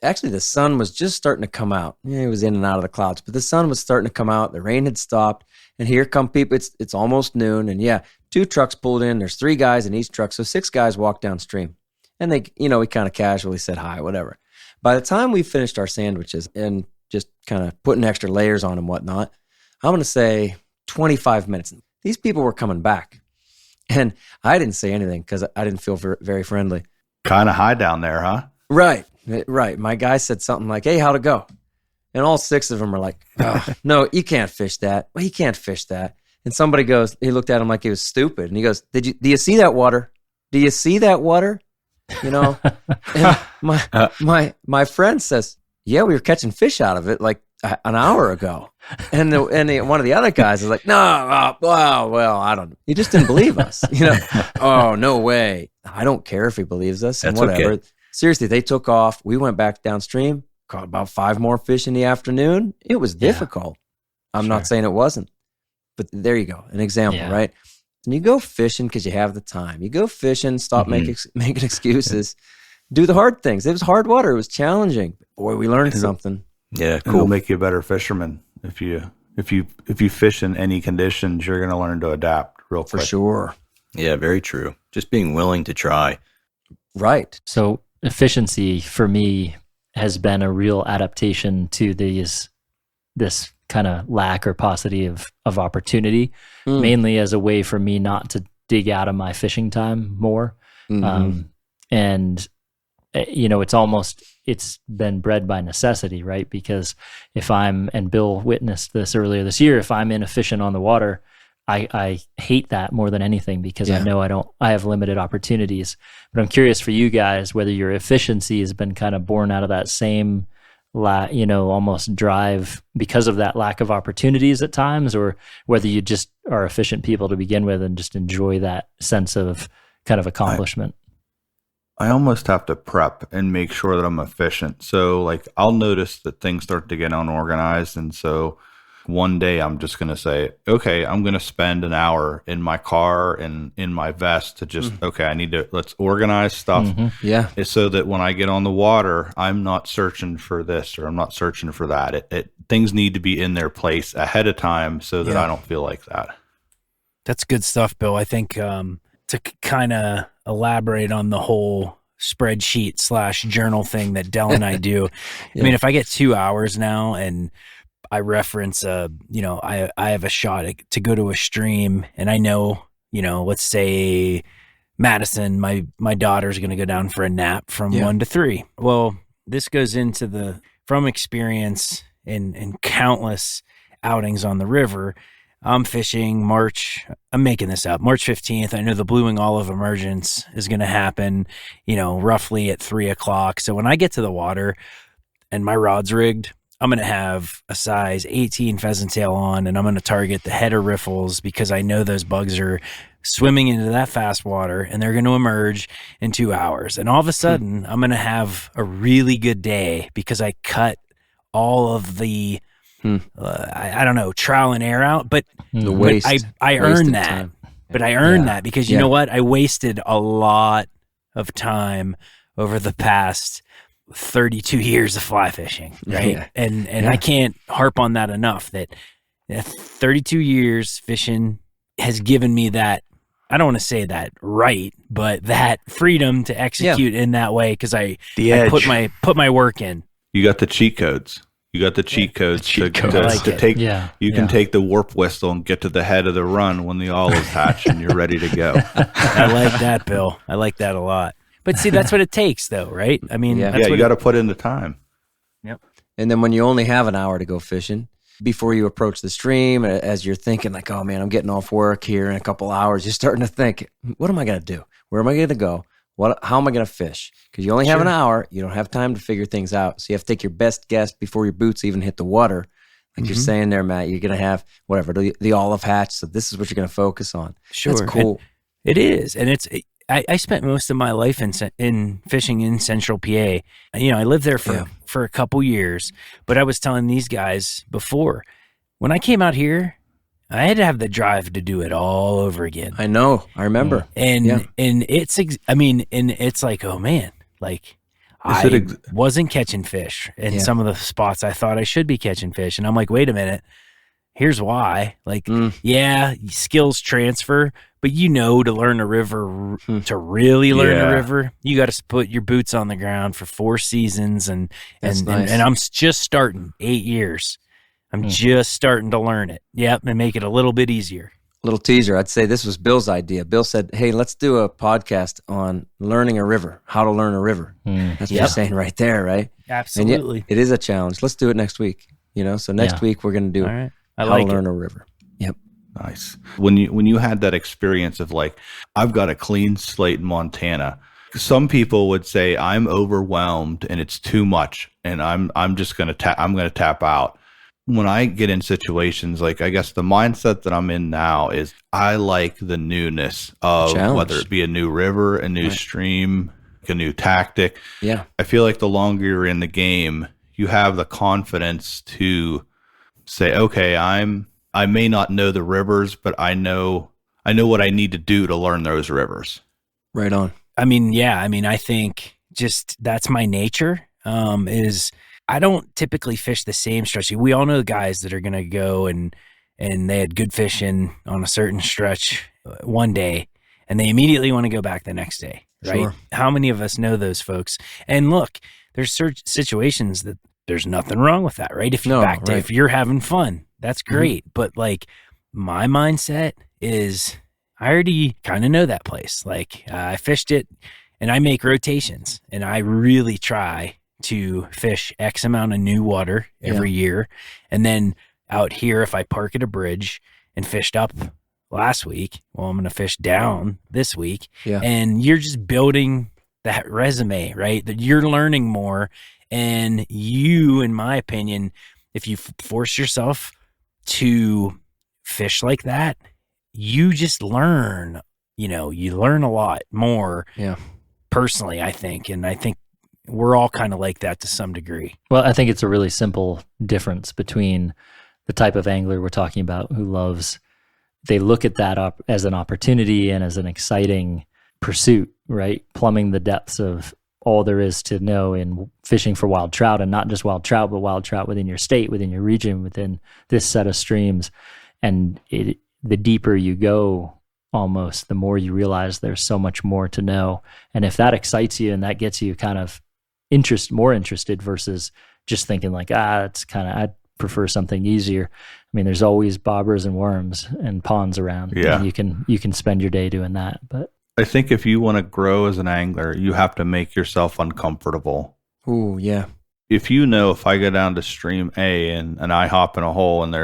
actually the sun was just starting to come out. It was in and out of the clouds, but the sun was starting to come out. The rain had stopped. And here come people. It's almost noon. And 2 trucks pulled in. There's 3 guys in each truck. So 6 guys walked downstream. And they, we kind of casually said hi, whatever. By the time we finished our sandwiches and just kind of putting extra layers on and whatnot, I'm going to say 25 minutes. These people were coming back. And I didn't say anything because I didn't feel very friendly. Kind of high down there, huh? Right. My guy said something like, hey, how'd it go? And all 6 of them are like, no, you can't fish that. Well, he can't fish that. And somebody goes, he looked at him like he was stupid. And he goes, do you see that water? Do you see that water? And my friend says, yeah, we were catching fish out of it like an hour ago. And one of the other guys is like, no, well, I don't know. He just didn't believe us. Oh, no way. I don't care if he believes us and whatever. Okay. Seriously, they took off. We went back downstream, caught about 5 more fish in the afternoon. It was difficult. I'm not saying it wasn't, but there you go. An example, right? And you go fishing because you have the time. You go fishing, stop making excuses, do the hard things. It was hard water. It was challenging. Boy, we learned something. Yeah, cool. It'll make you a better fisherman. If you fish in any conditions, you're going to learn to adapt real quick. For sure. Yeah, very true. Just being willing to try. Right. So efficiency for me has been a real adaptation to this kind of lack or paucity of opportunity, mainly as a way for me not to dig out of my fishing time more. And it's been bred by necessity, right? Because and Bill witnessed this earlier this year, if I'm inefficient on the water, I hate that more than anything because I know I have limited opportunities. But I'm curious for you guys, whether your efficiency has been kind of born out of that same, almost drive because of that lack of opportunities at times, or whether you just are efficient people to begin with and just enjoy that sense of kind of accomplishment. I almost have to prep and make sure that I'm efficient. So like I'll notice that things start to get unorganized. And so one day I'm just going to say, okay, I'm going to spend an hour in my car and in my vest to just, let's organize stuff. Yeah. So that when I get on the water, I'm not searching for this or I'm not searching for that. Things need to be in their place ahead of time so that I don't feel like that. That's good stuff, Bill. I think to kind of elaborate on the whole spreadsheet / journal thing that Del and I do. I mean, if I get 2 hours now and I reference, I have a shot to go to a stream and I know, let's say Madison, my daughter's going to go down for a nap from 1 to 3. Well, this goes into from experience in countless outings on the river. I'm fishing I'm making this up, March 15th. I know the Blue Wing Olive emergence is going to happen, roughly at 3:00. So when I get to the water and my rod's rigged, I'm going to have a size 18 pheasant tail on, and I'm going to target the header riffles because I know those bugs are swimming into that fast water and they're going to emerge in 2 hours. And all of a sudden, I'm going to have a really good day because I cut all of the I don't know, trial and error out, but the waste. I earned that. Time. But I earned that because you know what? I wasted a lot of time over the past 32 years of fly fishing, right? Yeah. And I can't harp on that enough that 32 years fishing has given me that, I don't want to say that right, but that freedom to execute in that way because I put my work in. You got the cheat codes. You got the cheat codes to take. You can take the warp whistle and get to the head of the run when the olives hatch and you're ready to go. I like that, Bill. I like that a lot. But see, that's what it takes, though, right? I mean, Yeah. that's Yeah, what you got to put in the time. And then when you only have an hour to go fishing, before you approach the stream, as you're thinking like, oh man, I'm getting off work here in a couple hours, you're starting to think, what am I going to do? Where am I going to go? How am I going to fish? Because you only have an hour. You don't have time to figure things out. So you have to take your best guess before your boots even hit the water. Like you're saying there, Matt, you're going to have whatever, the olive hatch. So this is what you're going to focus on. Sure. That's cool. It is. And I spent most of my life in fishing in Central PA. I lived there for a couple years, but I was telling these guys before, when I came out here, I had to have the drive to do it all over again. I know. I remember. And it's like, oh man, like I wasn't catching fish in some of the spots I thought I should be catching fish. And I'm like, wait a minute. Here's why. Like, skills transfer, but to learn a river, to really learn a river, you got to put your boots on the ground for 4 seasons. And I'm just starting 8 years. I'm just starting to learn it. Yep. And make it a little bit easier. Little teaser. I'd say this was Bill's idea. Bill said, hey, let's do a podcast on learning a river, how to learn a river. That's what you're saying right there, right? Absolutely. And it is a challenge. Let's do it next week. So next week we're going to do how to learn a river. Yep. Nice. When you had that experience of like, I've got a clean slate in Montana, some people would say I'm overwhelmed and it's too much and I'm just going to tap out. When I get in situations, like I guess the mindset that I'm in now is I like the newness of whether it be a new river, a new stream, a new tactic. Yeah. I feel like the longer you're in the game, you have the confidence to say, okay, I may not know the rivers, but I know what I need to do to learn those rivers. Right on. I think just that's my nature. Is I don't typically fish the same stretch. We all know the guys that are going to go and they had good fishing on a certain stretch one day and they immediately want to go back the next day, right? Sure. How many of us know those folks? And look, there's situations that there's nothing wrong with that, right? If if you're having fun, that's great. But like my mindset is I already kind of know that place. Like I fished it and I make rotations and I really try to fish X amount of new water every year. And then out here, if I park at a bridge and fished up last week, well, I'm going to fish down this week. Yeah. And you're just building that resume, right? That you're learning more. And you, in my opinion, if you force yourself to fish like that, you just learn, you learn a lot more. Yeah. Personally, I think. And I think we're all kind of like that to some degree. Well, I think it's a really simple difference between the type of angler we're talking about who they look at that as an opportunity and as an exciting pursuit, right? Plumbing the depths of all there is to know in fishing for wild trout, and not just wild trout, but wild trout within your state, within your region, within this set of streams. And the deeper you go, almost, the more you realize there's so much more to know. And if that excites you and that gets you kind of more interested versus just thinking like, it's kind of, I'd prefer something easier. I mean, there's always bobbers and worms and ponds around. Yeah. And you can spend your day doing that. But I think if you want to grow as an angler, you have to make yourself uncomfortable. Ooh, yeah. If I go down to stream A and I hop in a hole and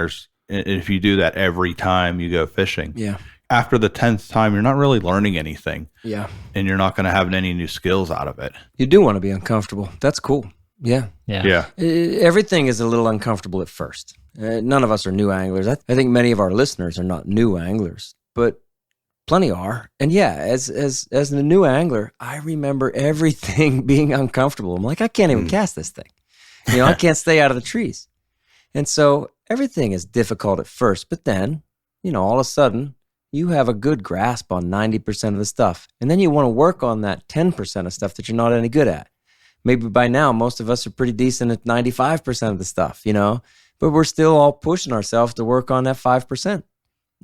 if you do that every time you go fishing, after the 10th time, you're not really learning anything. Yeah. And you're not going to have any new skills out of it. You do want to be uncomfortable. That's cool. Yeah. Yeah. Everything is a little uncomfortable at first. None of us are new anglers. I think many of our listeners are not new anglers, but plenty are. And as a new angler, I remember everything being uncomfortable. I'm like, I can't even cast this thing. I can't stay out of the trees. And so everything is difficult at first, but then, all of a sudden, you have a good grasp on 90% of the stuff. And then you want to work on that 10% of stuff that you're not any good at. Maybe by now, most of us are pretty decent at 95% of the stuff, but we're still all pushing ourselves to work on that 5%.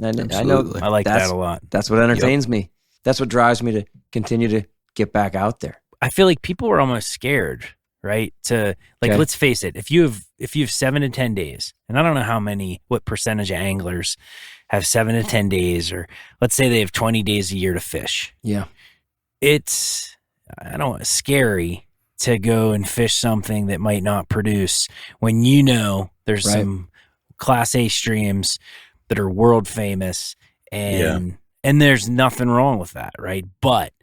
And I know I like that a lot. That's what entertains me. That's what drives me to continue to get back out there. I feel like people are almost scared, right? Let's face it, if you have 7 to 10 days, and I don't know what percentage of anglers have 7 to 10 days, or let's say they have 20 days a year to fish. Yeah. It's scary to go and fish something that might not produce when you know there's some Class A streams that are world famous, and there's nothing wrong with that, right? But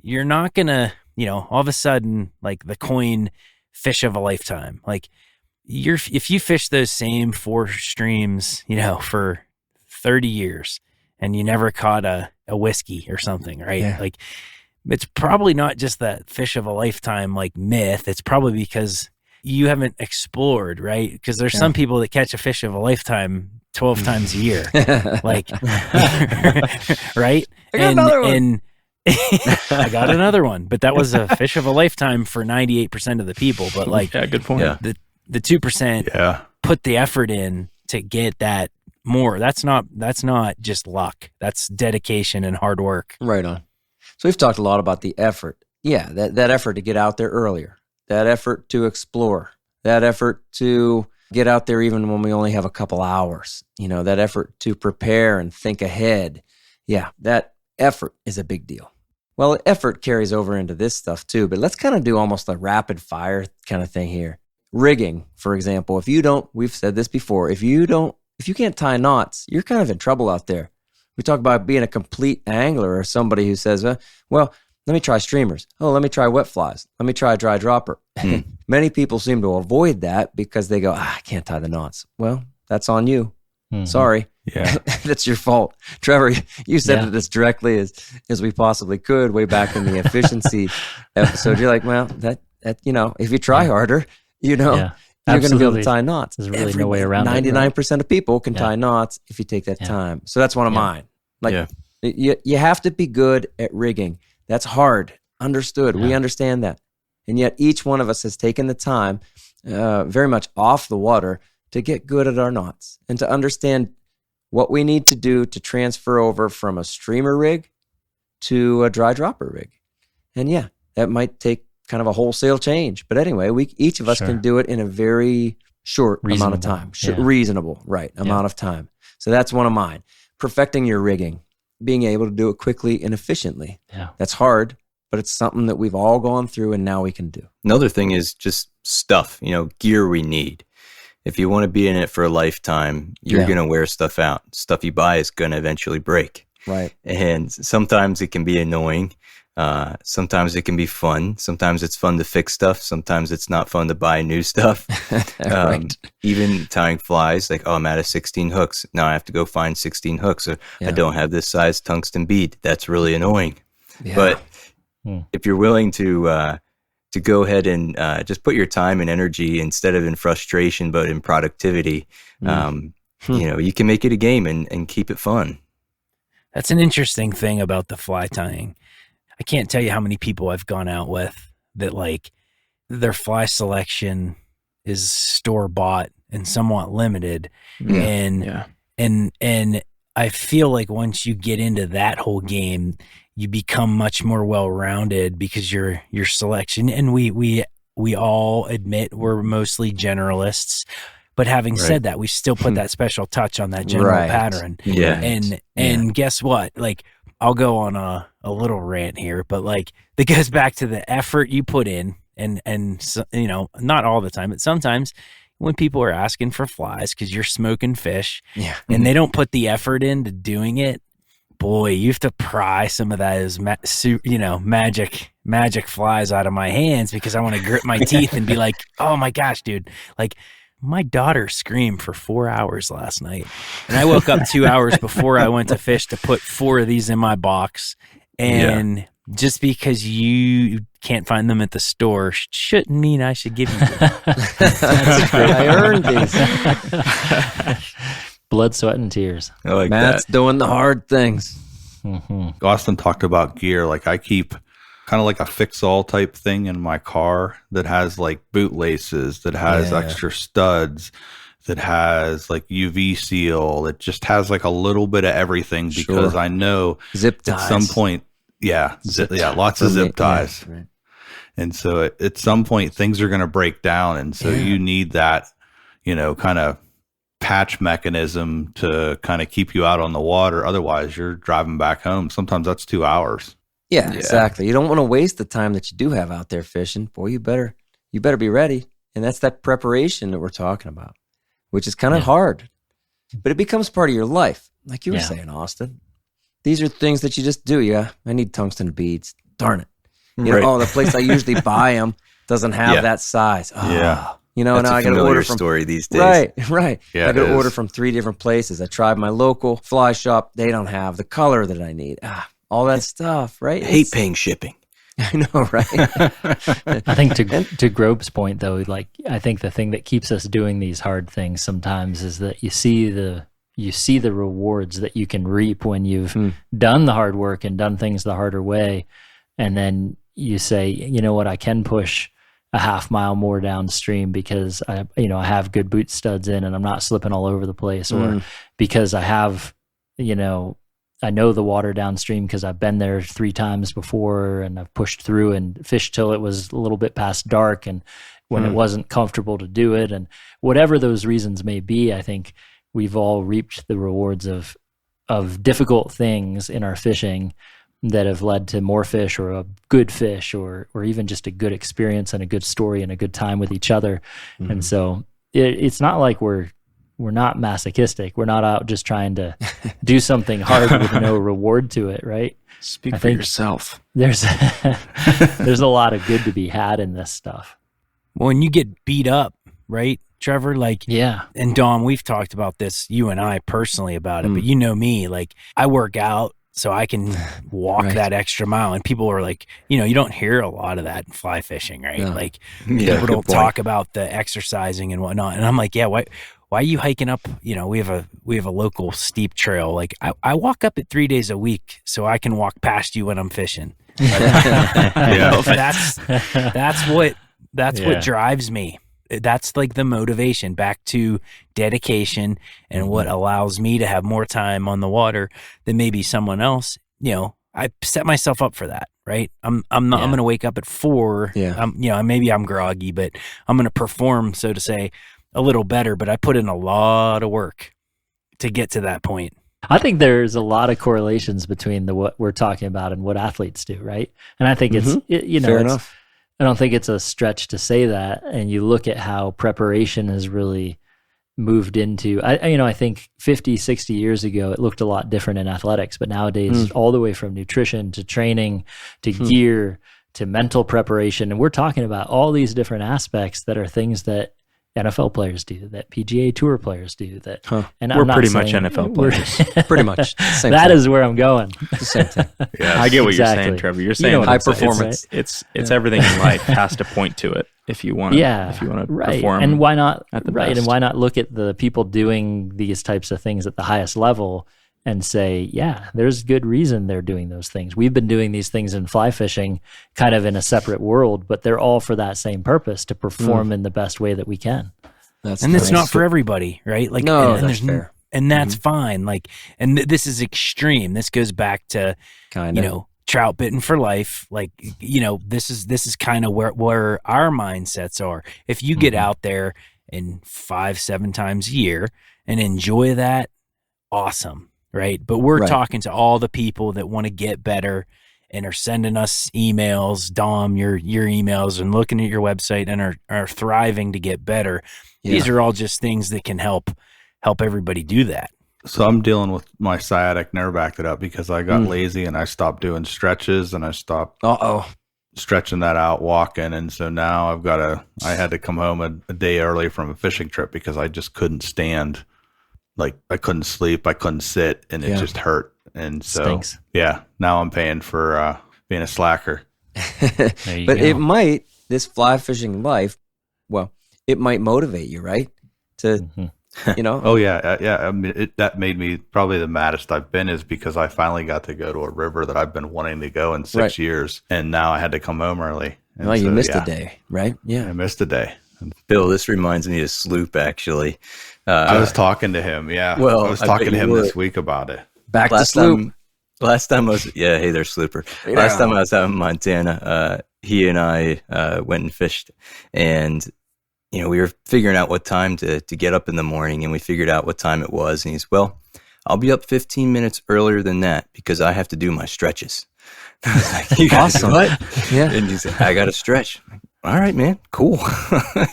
you're not gonna, all of a sudden, like the coin fish of a lifetime, like if you fish those same 4 streams, for 30 years and you never caught a whiskey or something, right? Yeah. Like, it's probably not just that fish of a lifetime, like, myth. It's probably because you haven't explored, right? Because there's some people that catch a fish of a lifetime 12 times a year, like, right? I got another one. And I got another one, but that was a fish of a lifetime for 98% of the people. But like, good point. Yeah. The 2% put the effort in to get that more. That's not just luck. That's dedication and hard work. Right on. So we've talked a lot about the effort. Yeah, that effort to get out there earlier, that effort to explore, that effort to get out there even when we only have a couple hours, that effort to prepare and think ahead. Yeah, that effort is a big deal. Well, effort carries over into this stuff too, but let's kind of do almost a rapid fire kind of thing here. Rigging, for example, we've said this before, if you can't tie knots, you're kind of in trouble out there. We talk about being a complete angler or somebody who says, well, let me try streamers. Oh, let me try wet flies. Let me try a dry dropper. Many people seem to avoid that because they go, I can't tie the knots. Well, that's on you. Sorry. Yeah. That's your fault. Trevor, you said it as directly as we possibly could way back in the efficiency episode. You're like, well, that if you try harder, you're going to be able to tie knots. There's really no way around 99% of people can tie knots if you take that time. So that's one of mine. Like, you have to be good at rigging. That's hard. Understood. We understand that. And yet each one of us has taken the time very much off the water to get good at our knots and to understand what we need to do to transfer over from a streamer rig to a dry dropper rig. And that might take kind of a wholesale change. But anyway, each of us can do it in a very short amount of time. Reasonable, amount of time. So that's one of mine. Perfecting your rigging, being able to do it quickly and efficiently. Yeah. That's hard, but it's something that we've all gone through and now we can do. Another thing is just stuff, gear we need. If you want to be in it for a lifetime, you're going to wear stuff out. Stuff you buy is going to eventually break. Right. And sometimes it can be annoying. Sometimes it can be fun. Sometimes it's fun to fix stuff. Sometimes it's not fun to buy new stuff. Even tying flies, like, I'm out of 16 hooks. Now I have to go find 16 hooks. Or I don't have this size tungsten bead. That's really annoying. Yeah. But if you're willing to go ahead and just put your time and energy instead of in frustration, but in productivity, you can make it a game and keep it fun. That's an interesting thing about the fly tying. I can't tell you how many people I've gone out with that, like, their fly selection is store bought and somewhat limited. And I feel like once you get into that whole game, you become much more well-rounded because your selection, and we all admit we're mostly generalists, but having said that, we still put that special touch on that general pattern. Yeah. And guess what? Like, I'll go on a little rant here, but like, that goes back to the effort you put in, and so, not all the time, but sometimes when people are asking for flies because you're smoking fish, and they don't put the effort into doing it, boy, you have to pry some of that as magic flies out of my hands because I want to grit my teeth and be like, oh my gosh, dude, like, my daughter screamed for 4 hours last night, and I woke up 2 hours before I went to fish to put 4 of these in my box. And just because you can't find them at the store shouldn't mean I should give you them. That's great. I earned these. Blood, sweat, and tears. I like Matt's that. doing the hard things. Austin talked about gear. Like, I keep kind of like a fix-all type thing in my car that has like bootlaces, that has extra studs, that has like UV seal, that just has like a little bit of everything because I know zip ties. At some point, lots of zip ties. Yeah, right. And so at some point things are going to break down. And so you need that, kind of patch mechanism to kind of keep you out on the water. Otherwise you're driving back home. Sometimes that's 2 hours. Yeah, exactly. You don't want to waste the time that you do have out there fishing. Boy, you better be ready. And that's that preparation that we're talking about, which is kind of hard, but it becomes part of your life. Like you were saying, Austin, these are things that you just do. Yeah, I need tungsten beads. Darn it. You know, the place I usually buy them doesn't have that size. Oh, you know, that's now a I got to familiar order from story these days. Right. Yeah, I got to order from 3 different places. I tried my local fly shop. They don't have the color that I need. All that stuff, right? I hate paying shipping. I know, right? I think to Grobe's point, though, like I think the thing that keeps us doing these hard things sometimes is that you see the rewards that you can reap when you've done the hard work and done things the harder way, and then you say, you know what, I can push a half mile more downstream because I have good boot studs in and I'm not slipping all over the place, or because I have, I know the water downstream because I've been there 3 times before and I've pushed through and fished till it was a little bit past dark and when it wasn't comfortable to do it. And whatever those reasons may be, I think we've all reaped the rewards of difficult things in our fishing that have led to more fish or a good fish or even just a good experience and a good story and a good time with each other. And so it's not like we're not masochistic. We're not out just trying to do something hard with no reward to it, right? Speak for yourself. There's a lot of good to be had in this stuff. When you get beat up, right, Trevor? Like, and Dom, we've talked about this, you and I personally about it, but you know me, like I work out so I can walk that extra mile. And people are like, you don't hear a lot of that in fly fishing, right? No. Like people don't talk about the exercising and whatnot. And I'm like, why are you hiking up? We have a local steep trail. Like I walk up it 3 days a week so I can walk past you when I'm fishing. That's what drives me. That's like the motivation, back to dedication and what allows me to have more time on the water than maybe someone else. I set myself up for that, right? I'm going to wake up at 4. Maybe I'm groggy, but I'm going to perform, so to say, a little better, but I put in a lot of work to get to that point. I think there's a lot of correlations between what we're talking about and what athletes do, right? And I think fair enough. I don't think it's a stretch to say that. And you look at how preparation has really moved into, I think 50, 60 years ago, it looked a lot different in athletics, but nowadays all the way from nutrition to training to gear to mental preparation. And we're talking about all these different aspects that are things that NFL players do, that PGA Tour players do. And we're pretty much NFL players. Pretty much. Same that thing. is where I'm going. The same thing. Yeah, I get what you're saying, Trevor. You're saying high performance. It's everything in life has to point to it if you want to perform. And why not? At the right. best. And why not look at the people doing these types of things at the highest level and say, there's good reason they're doing those things. We've been doing these things in fly fishing kind of in a separate world, but they're all for that same purpose, to perform in the best way that we can. It's not for everybody, right? Like, no, that's fair. And that's fine. Like, and this is extreme. This goes back to, Troutbitten for life. Like, this is kind of where our mindsets are. If you get out there in 5-7 times a year and enjoy that, awesome. Right. But we're talking to all the people that want to get better and are sending us emails, Dom, your emails, and looking at your website and are thriving to get better. Yeah. These are all just things that can help everybody do that. So I'm dealing with my sciatic nerve acted up because I got lazy and I stopped doing stretches and I stopped stretching that out, walking. And so now I had to come home a day early from a fishing trip because I just couldn't stand. Like I couldn't sleep, I couldn't sit, and it just hurt. And so, Stinks. Now I'm paying for being a slacker. But this fly fishing life, it might motivate you, right? To, Oh yeah. I mean, that made me probably the maddest I've been is because I finally got to go to a river that I've been wanting to go in 6 years, and now I had to come home early. And you missed a day, right? Yeah, I missed a day. Bill, this reminds me of Sloop, actually. I was talking to him. Yeah. Well, I was talking to him this week about it. Back to Sloop. Last time I was, hey there, Slooper. Yeah. Last time I was out in Montana, he and I went and fished, and we were figuring out what time to get up in the morning, and we figured out what time it was, and he's, I'll be up 15 minutes earlier than that because I have to do my stretches. I was like, you guys Awesome. what? Yeah. And he's like, I got to stretch. I'm like, all right, man, cool.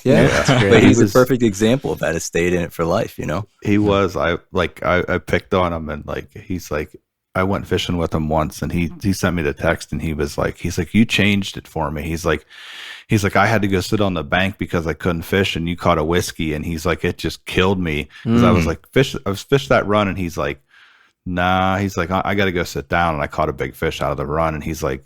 Yeah, that's great. But he's He was- a perfect example of that. Has stayed in it for life, you know? He was. I picked on him, and like he's like, I went fishing with him once, and he sent me the text, and he's like, you changed it for me. He's like, I had to go sit on the bank because I couldn't fish, and you caught a whiskey, and he's like, it just killed me because I was like, I was fished that run, and he's like, nah, he's like, I got to go sit down, and I caught a big fish out of the run, and he's like,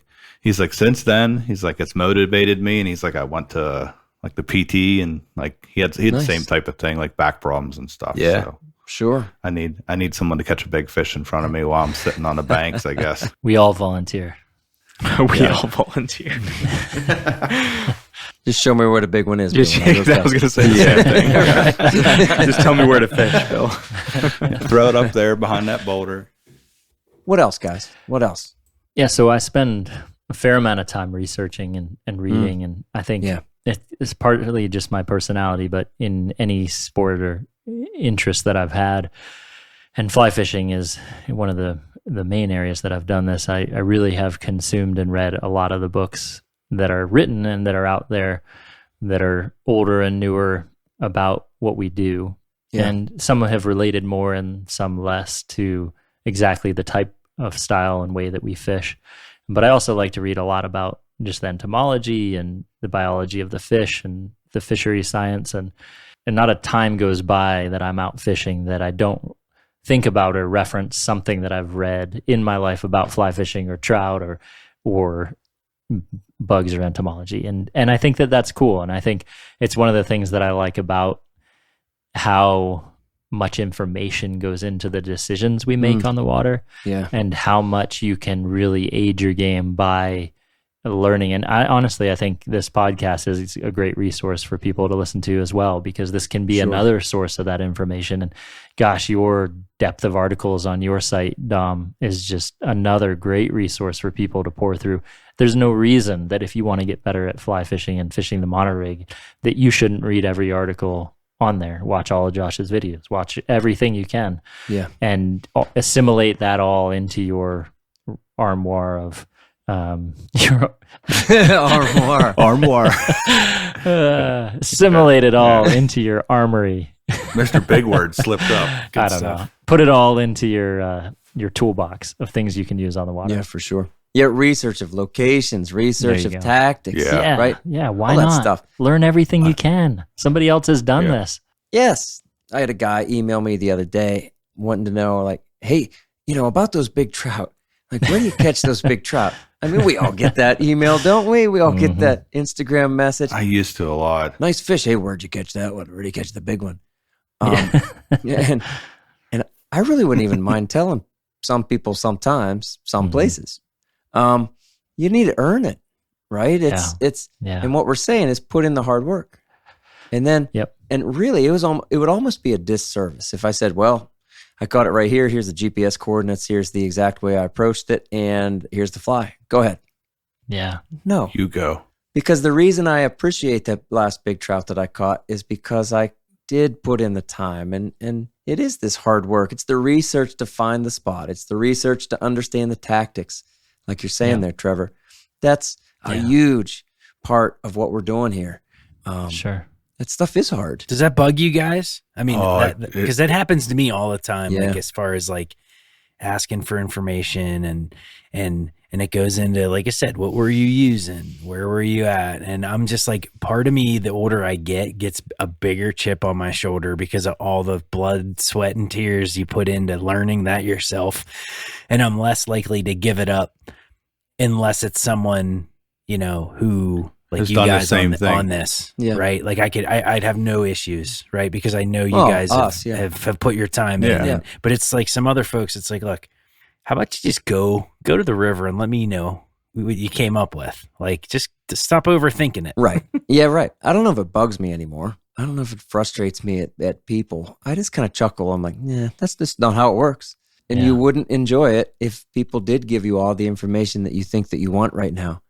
since then, he's like, it's motivated me, and he's like, I went to like the PT, and like he had Nice. the same type of thing, like back problems and stuff. Yeah. So Sure. I need someone to catch a big fish in front of me while I'm sitting on the banks, I guess. We all volunteer. We all volunteer. Just show me where the big one is. Just, Bill, and I'll go I was catch going to say the same thing. Just tell me where to fish, Bill. Throw it up there behind that boulder. it. What else, guys? What else? Yeah, so I spend a fair amount of time researching and reading, and I think Yeah. it's partly just my personality, but in any sport or interest that I've had, and fly fishing is one of the main areas that I've done this, I really have consumed and read a lot of the books that are written and that are out there that are older and newer about what we do. Yeah. And some have related more and some less to exactly the type of style and way that we fish. But I also like to read a lot about just the entomology and the biology of the fish and the fishery science. And not a time goes by that I'm out fishing that I don't think about or reference something that I've read in my life about fly fishing or trout or bugs or entomology. And I think that that's cool. And I think it's one of the things that I like about how much information goes into the decisions we make on the water, Yeah. and how much you can really aid your game by learning. And I think this podcast is a great resource for people to listen to as well, because this can be Sure. another source of that information. And gosh, your depth of articles on your site, Dom, is just another great resource for people to pour through. There's no reason that if you want to get better at fly fishing and fishing the monorig, that you shouldn't read every article on there. Watch all of Josh's videos, watch everything you can, Yeah. and assimilate that all into your armoire of your Armoire. assimilate it all into your armory. Mr. Big Word slipped up. I don't know. Put it all into your toolbox of things you can use on the water. Yeah, for sure. Yeah, research of locations, research There of you go. tactics. Yeah. Right? Yeah, why All that not? stuff. Learn everything you can. Somebody else has done Yeah. this. Yes. I had a guy email me the other day wanting to know, like, hey, about those big trout. Like, where do you catch those big trout? I mean, we all get that email, don't we? We all get that Instagram message. I used to a lot. Nice fish. Hey, where'd you catch that one? Where'd you catch the big one? Yeah, and I really wouldn't even mind telling some people sometimes, some places. You need to earn it, right? It's Yeah. and what we're saying is put in the hard work. And then and really it would almost be a disservice if I said, well, I caught it right here. Here's the GPS coordinates. Here's the exact way I approached it. And here's the fly. Go ahead. Yeah. No. You go. Because the reason I appreciate that last big trout that I caught is because I did put in the time, and it is this hard work. It's the research to find the spot. It's the research to understand the tactics, like you're saying there, Trevor. That's a huge part of what we're doing here. Sure. That stuff is hard. Does that bug you guys? I mean, Oh, because that happens to me all the time. Yeah. Like as far as like asking for information and it goes into, like I said, what were you using? Where were you at? And I'm just like, part of me, the older I get, gets a bigger chip on my shoulder because of all the blood, sweat, and tears you put into learning that yourself. And I'm less likely to give it up unless it's someone, who like Has you done the guys same thing. on this, Yeah. right? Like I'd have no issues, right? Because I know you guys have put your time in. Yeah. But it's like some other folks, it's like, look, how about you just go to the river and let me know what you came up with? Like, just stop overthinking it. Right. Yeah, right. I don't know if it bugs me anymore. I don't know if it frustrates me at people. I just kind of chuckle. I'm like, yeah, that's just not how it works. And you wouldn't enjoy it if people did give you all the information that you think that you want right now.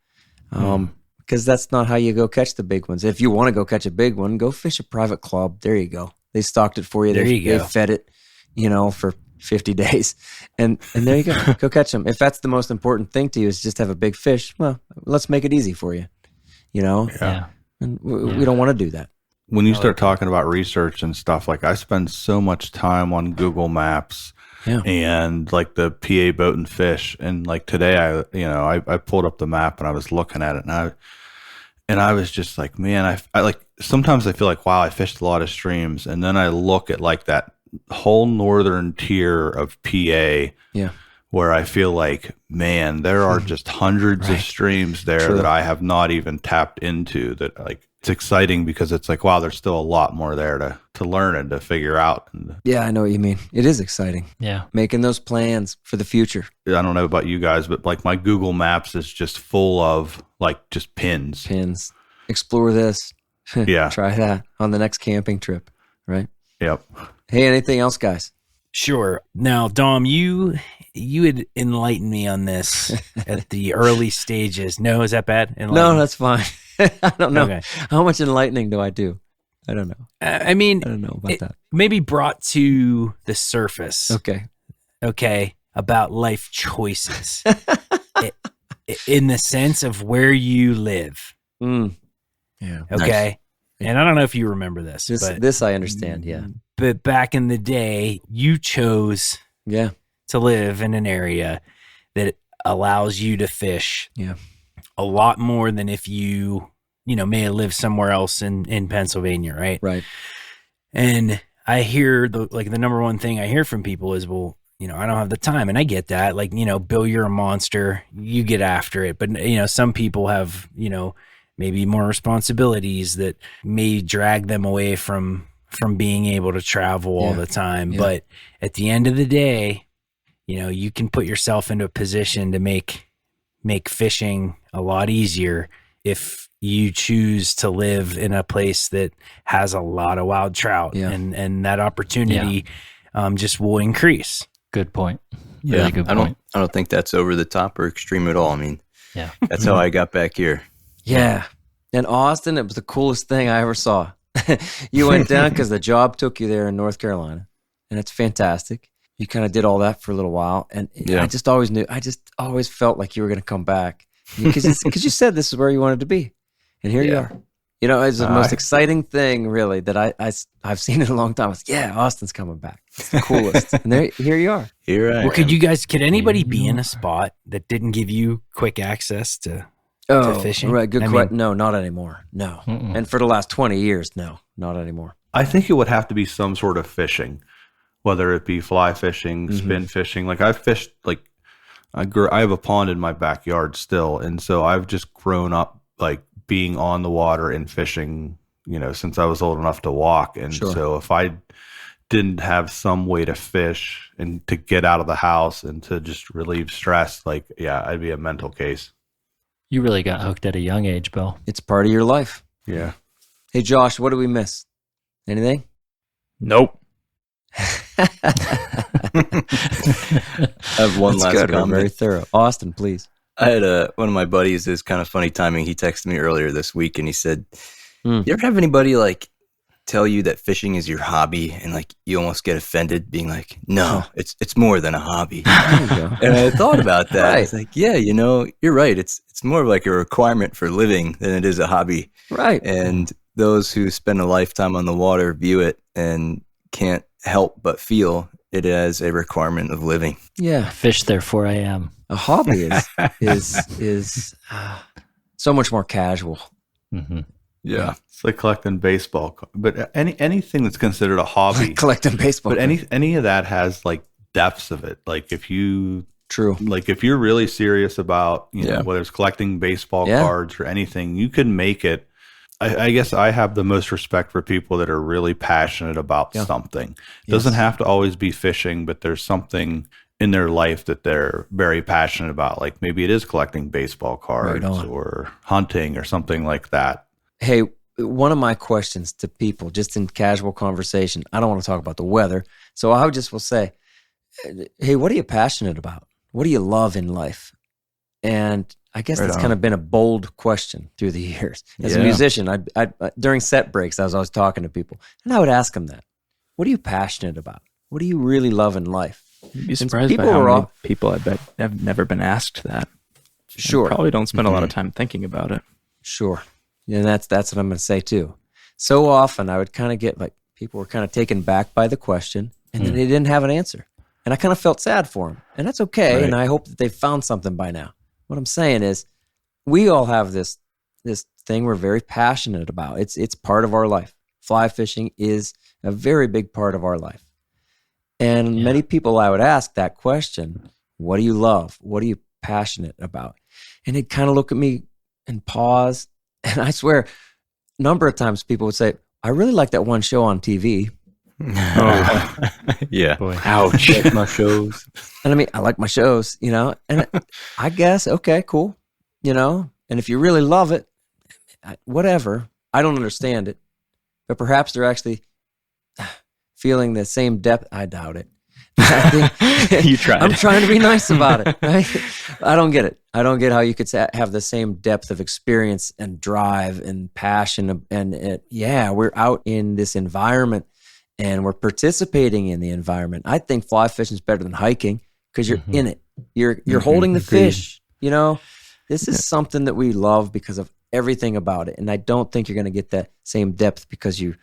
Because that's not how you go catch the big ones. If you want to go catch a big one, go fish a private club. There you go. They stocked it for you. There you They go. fed it, for 50 days. And there you go. Go catch them. If that's the most important thing to you is just have a big fish, well, let's make it easy for you. You know? Yeah. And we don't want to do that. When you start talking about research and stuff, like I spend so much time on Google Maps and like the PA boat and fish. And like today, I pulled up the map and I was looking at it and I was just like, man, I like, sometimes I feel like, wow, I fished a lot of streams. And then I look at like that whole northern tier of PA where I feel like, man, there are just hundreds of streams there that I have not even tapped into, that like, it's exciting because it's like, wow, there's still a lot more there to learn and to figure out. Yeah, I know what you mean. It is exciting. Yeah. Making those plans for the future. I don't know about you guys, but like my Google Maps is just full of like just pins. Explore this. Yeah. Try that on the next camping trip, right? Yep. Hey, anything else, guys? Sure. Now, Dom, you had enlightened me on this at the early stages. No, is that bad? No, that's fine. I don't know. Okay. How much enlightening do I do? I don't know. I mean, I don't know about that. Maybe brought to the surface. Okay. About life choices in the sense of where you live. Yeah. Okay. Nice. And I don't know if you remember this. This I understand, yeah. But back in the day, you chose to live in an area that allows you to fish a lot more than if you may have lived somewhere else in Pennsylvania, right? Right. And I hear the number one thing I hear from people is, well, I don't have the time. And I get that. Like, Bill, you're a monster. You get after it. But, some people have, maybe more responsibilities that may drag them away from being able to travel all the time. Yeah. But at the end of the day, you can put yourself into a position to make fishing a lot easier if you choose to live in a place that has a lot of wild trout and that opportunity just will increase. Good point. Yeah. Really good point. I don't think that's over the top or extreme at all. I mean, that's how I got back here. Yeah. In Austin, it was the coolest thing I ever saw. You went down because the job took you there in North Carolina, and it's fantastic. You kind of did all that for a little while, and I just always felt like you were going to come back because you said this is where you wanted to be, and here you are. It's the most exciting thing, really, that I've seen in a long time. Austin's coming back. It's the coolest, and here you are. Here I am. Could anybody be in a spot that didn't give you quick access to fishing? Right, good question. No, not anymore. No. Mm-mm. And for the last 20 years, no, not anymore. I think it would have to be some sort of fishing, whether it be fly fishing, spin fishing. Like I've fished, like I have a pond in my backyard still. And so I've just grown up like being on the water and fishing, since I was old enough to walk. And so if I didn't have some way to fish and to get out of the house and to just relieve stress, I'd be a mental case. You really got hooked at a young age, Bill. It's part of your life. Yeah. Hey, Josh, what did we miss? Anything? Nope. I have one last good. comment. We're very thorough. Austin, please. I had one of my buddies, is kind of funny timing. He texted me earlier this week and he said, you ever have anybody like tell you that fishing is your hobby and like you almost get offended being like, no, it's more than a hobby. There you go. And I thought about that. Right. It's like, you're right. It's more of like a requirement for living than it is a hobby. Right. And those who spend a lifetime on the water view it and can't help but feel it as a requirement of living. Yeah. Fish, therefore I am. A hobby is so much more casual. Mm-hmm. Yeah. It's like collecting baseball, but anything that's considered a hobby, collecting baseball, but any of that has like depths of it. Like if you're really serious about, whether it's collecting baseball cards or anything, you can make it. I guess I have the most respect for people that are really passionate about something. It doesn't have to always be fishing, but there's something in their life that they're very passionate about. Like maybe it is collecting baseball cards or hunting or something like that. Hey, one of my questions to people, just in casual conversation, I don't want to talk about the weather, so I will say, hey, what are you passionate about? What do you love in life? And I guess that's kind of been a bold question through the years. As a musician, I during set breaks, I was always talking to people, and I would ask them that. What are you passionate about? What do you really love in life? You'd be surprised by people how were many all- people I bet have never been asked that. Sure. Probably don't spend a lot of time thinking about it. Sure. And that's what I'm going to say too. So often I would kind of get like, people were kind of taken back by the question and then they didn't have an answer. And I kind of felt sad for them. And that's okay. Right. And I hope that they've found something by now. What I'm saying is we all have this thing we're very passionate about. It's part of our life. Fly fishing is a very big part of our life. And many people I would ask that question, what do you love? What are you passionate about? And they'd kind of look at me and pause. And I swear, a number of times people would say, I really like that one show on TV. Yeah. Boy. Ouch. Like my shows. And I mean, I like my shows, you know, and I guess, okay, cool, you know, and if you really love it, whatever, I don't understand it, but perhaps they're actually feeling the same depth. I doubt it. I think, You tried. I'm trying to be nice about it, right? I don't get it. I don't get how you could have the same depth of experience and drive and passion. And we're out in this environment and we're participating in the environment. I think fly fishing is better than hiking because you're in it. You're holding the fish. You know, this is something that we love because of everything about it. And I don't think you're going to get that same depth because you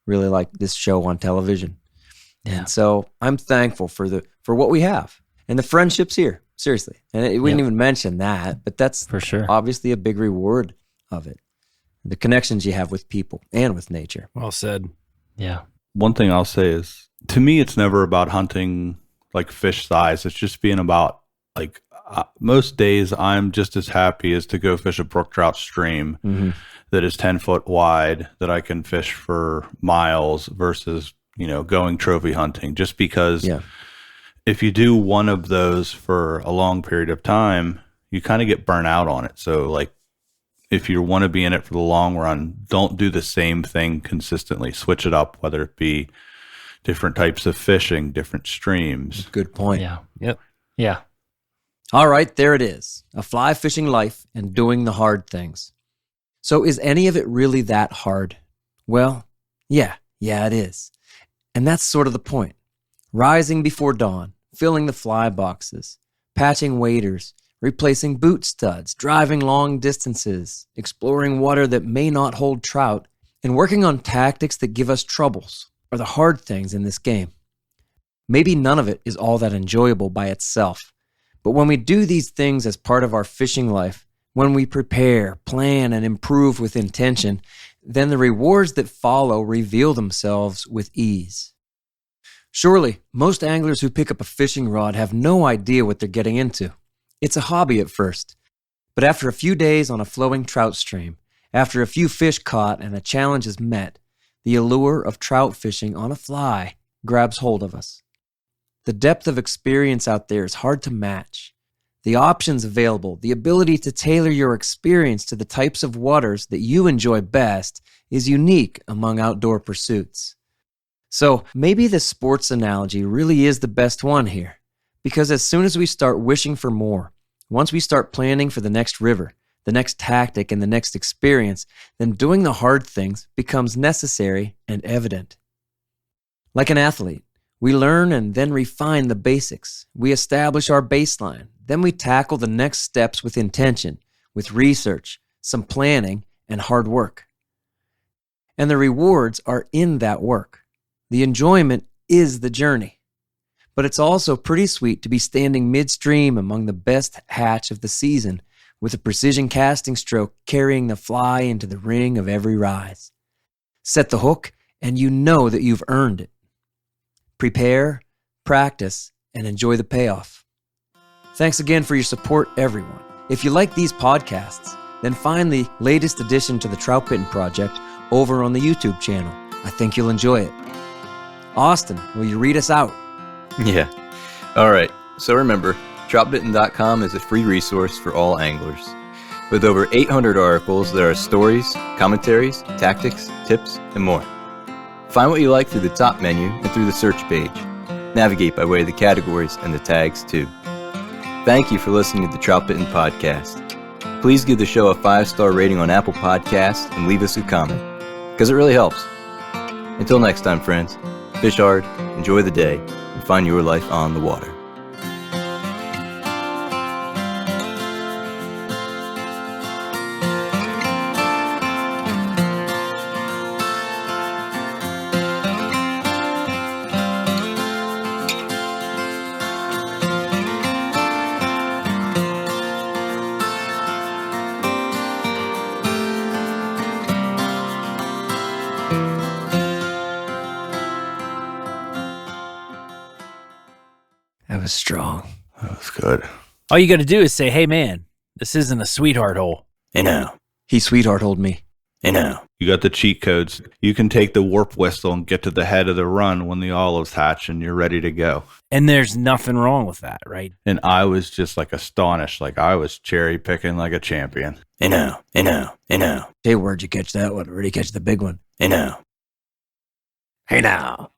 really like this show on television. Yeah. And so I'm thankful for what we have and the friendships here. Seriously. And we didn't even mention that, but that's For sure. obviously a big reward of it. The connections you have with people and with nature. Well said. Yeah. One thing I'll say is, to me, it's never about hunting like fish size. It's just being about like most days I'm just as happy as to go fish a brook trout stream that is 10 foot wide that I can fish for miles versus, you know, going trophy hunting, just because if you do one of those for a long period of time, you kind of get burnt out on it. So like, if you want to be in it for the long run, don't do the same thing consistently. Switch it up, whether it be different types of fishing, different streams. Good point. Yeah. Yep. Yeah. All right, there it is. A fly fishing life and doing the hard things. So is any of it really that hard? Well, yeah, it is. And that's sort of the point. Rising before dawn, filling the fly boxes, patching waders, replacing boot studs, driving long distances, exploring water that may not hold trout, and working on tactics that give us troubles are the hard things in this game. Maybe none of it is all that enjoyable by itself, but when we do these things as part of our fishing life, when we prepare, plan, and improve with intention, then the rewards that follow reveal themselves with ease. Surely, most anglers who pick up a fishing rod have no idea what they're getting into. It's a hobby at first, but after a few days on a flowing trout stream, after a few fish caught and a challenge is met, the allure of trout fishing on a fly grabs hold of us. The depth of experience out there is hard to match. The options available, the ability to tailor your experience to the types of waters that you enjoy best is unique among outdoor pursuits. So maybe the sports analogy really is the best one here. Because as soon as we start wishing for more, once we start planning for the next river, the next tactic, and the next experience, then doing the hard things becomes necessary and evident. Like an athlete, we learn and then refine the basics. We establish our baseline. Then we tackle the next steps with intention, with research, some planning, and hard work. And the rewards are in that work. The enjoyment is the journey. But it's also pretty sweet to be standing midstream among the best hatch of the season with a precision casting stroke carrying the fly into the ring of every rise. Set the hook and you know that you've earned it. Prepare, practice, and enjoy the payoff. Thanks again for your support, everyone. If you like these podcasts, then find the latest addition to the Troutbitten project over on the YouTube channel. I think you'll enjoy it. Austin, will you read us out? Yeah. All right. So remember, Troutbitten.com is a free resource for all anglers. With over 800 articles, there are stories, commentaries, tactics, tips, and more. Find what you like through the top menu and through the search page. Navigate by way of the categories and the tags, too. Thank you for listening to the Troutbitten Podcast. Please give the show a 5-star rating on Apple Podcasts and leave us a comment, because it really helps. Until next time, friends, fish hard, enjoy the day, and find your life on the water. was strong. That was good. All you got to do is say, hey, man, this isn't a sweetheart hole. Hey now. He sweetheart-holed me. Hey now. You got the cheat codes. You can take the warp whistle and get to the head of the run when the olives hatch and you're ready to go. And there's nothing wrong with that, right? And I was just like astonished. Like I was cherry picking like a champion. Hey now. Hey now. Hey now. Hey, where'd you catch that one? Where'd you catch the big one? Hey now. Hey now.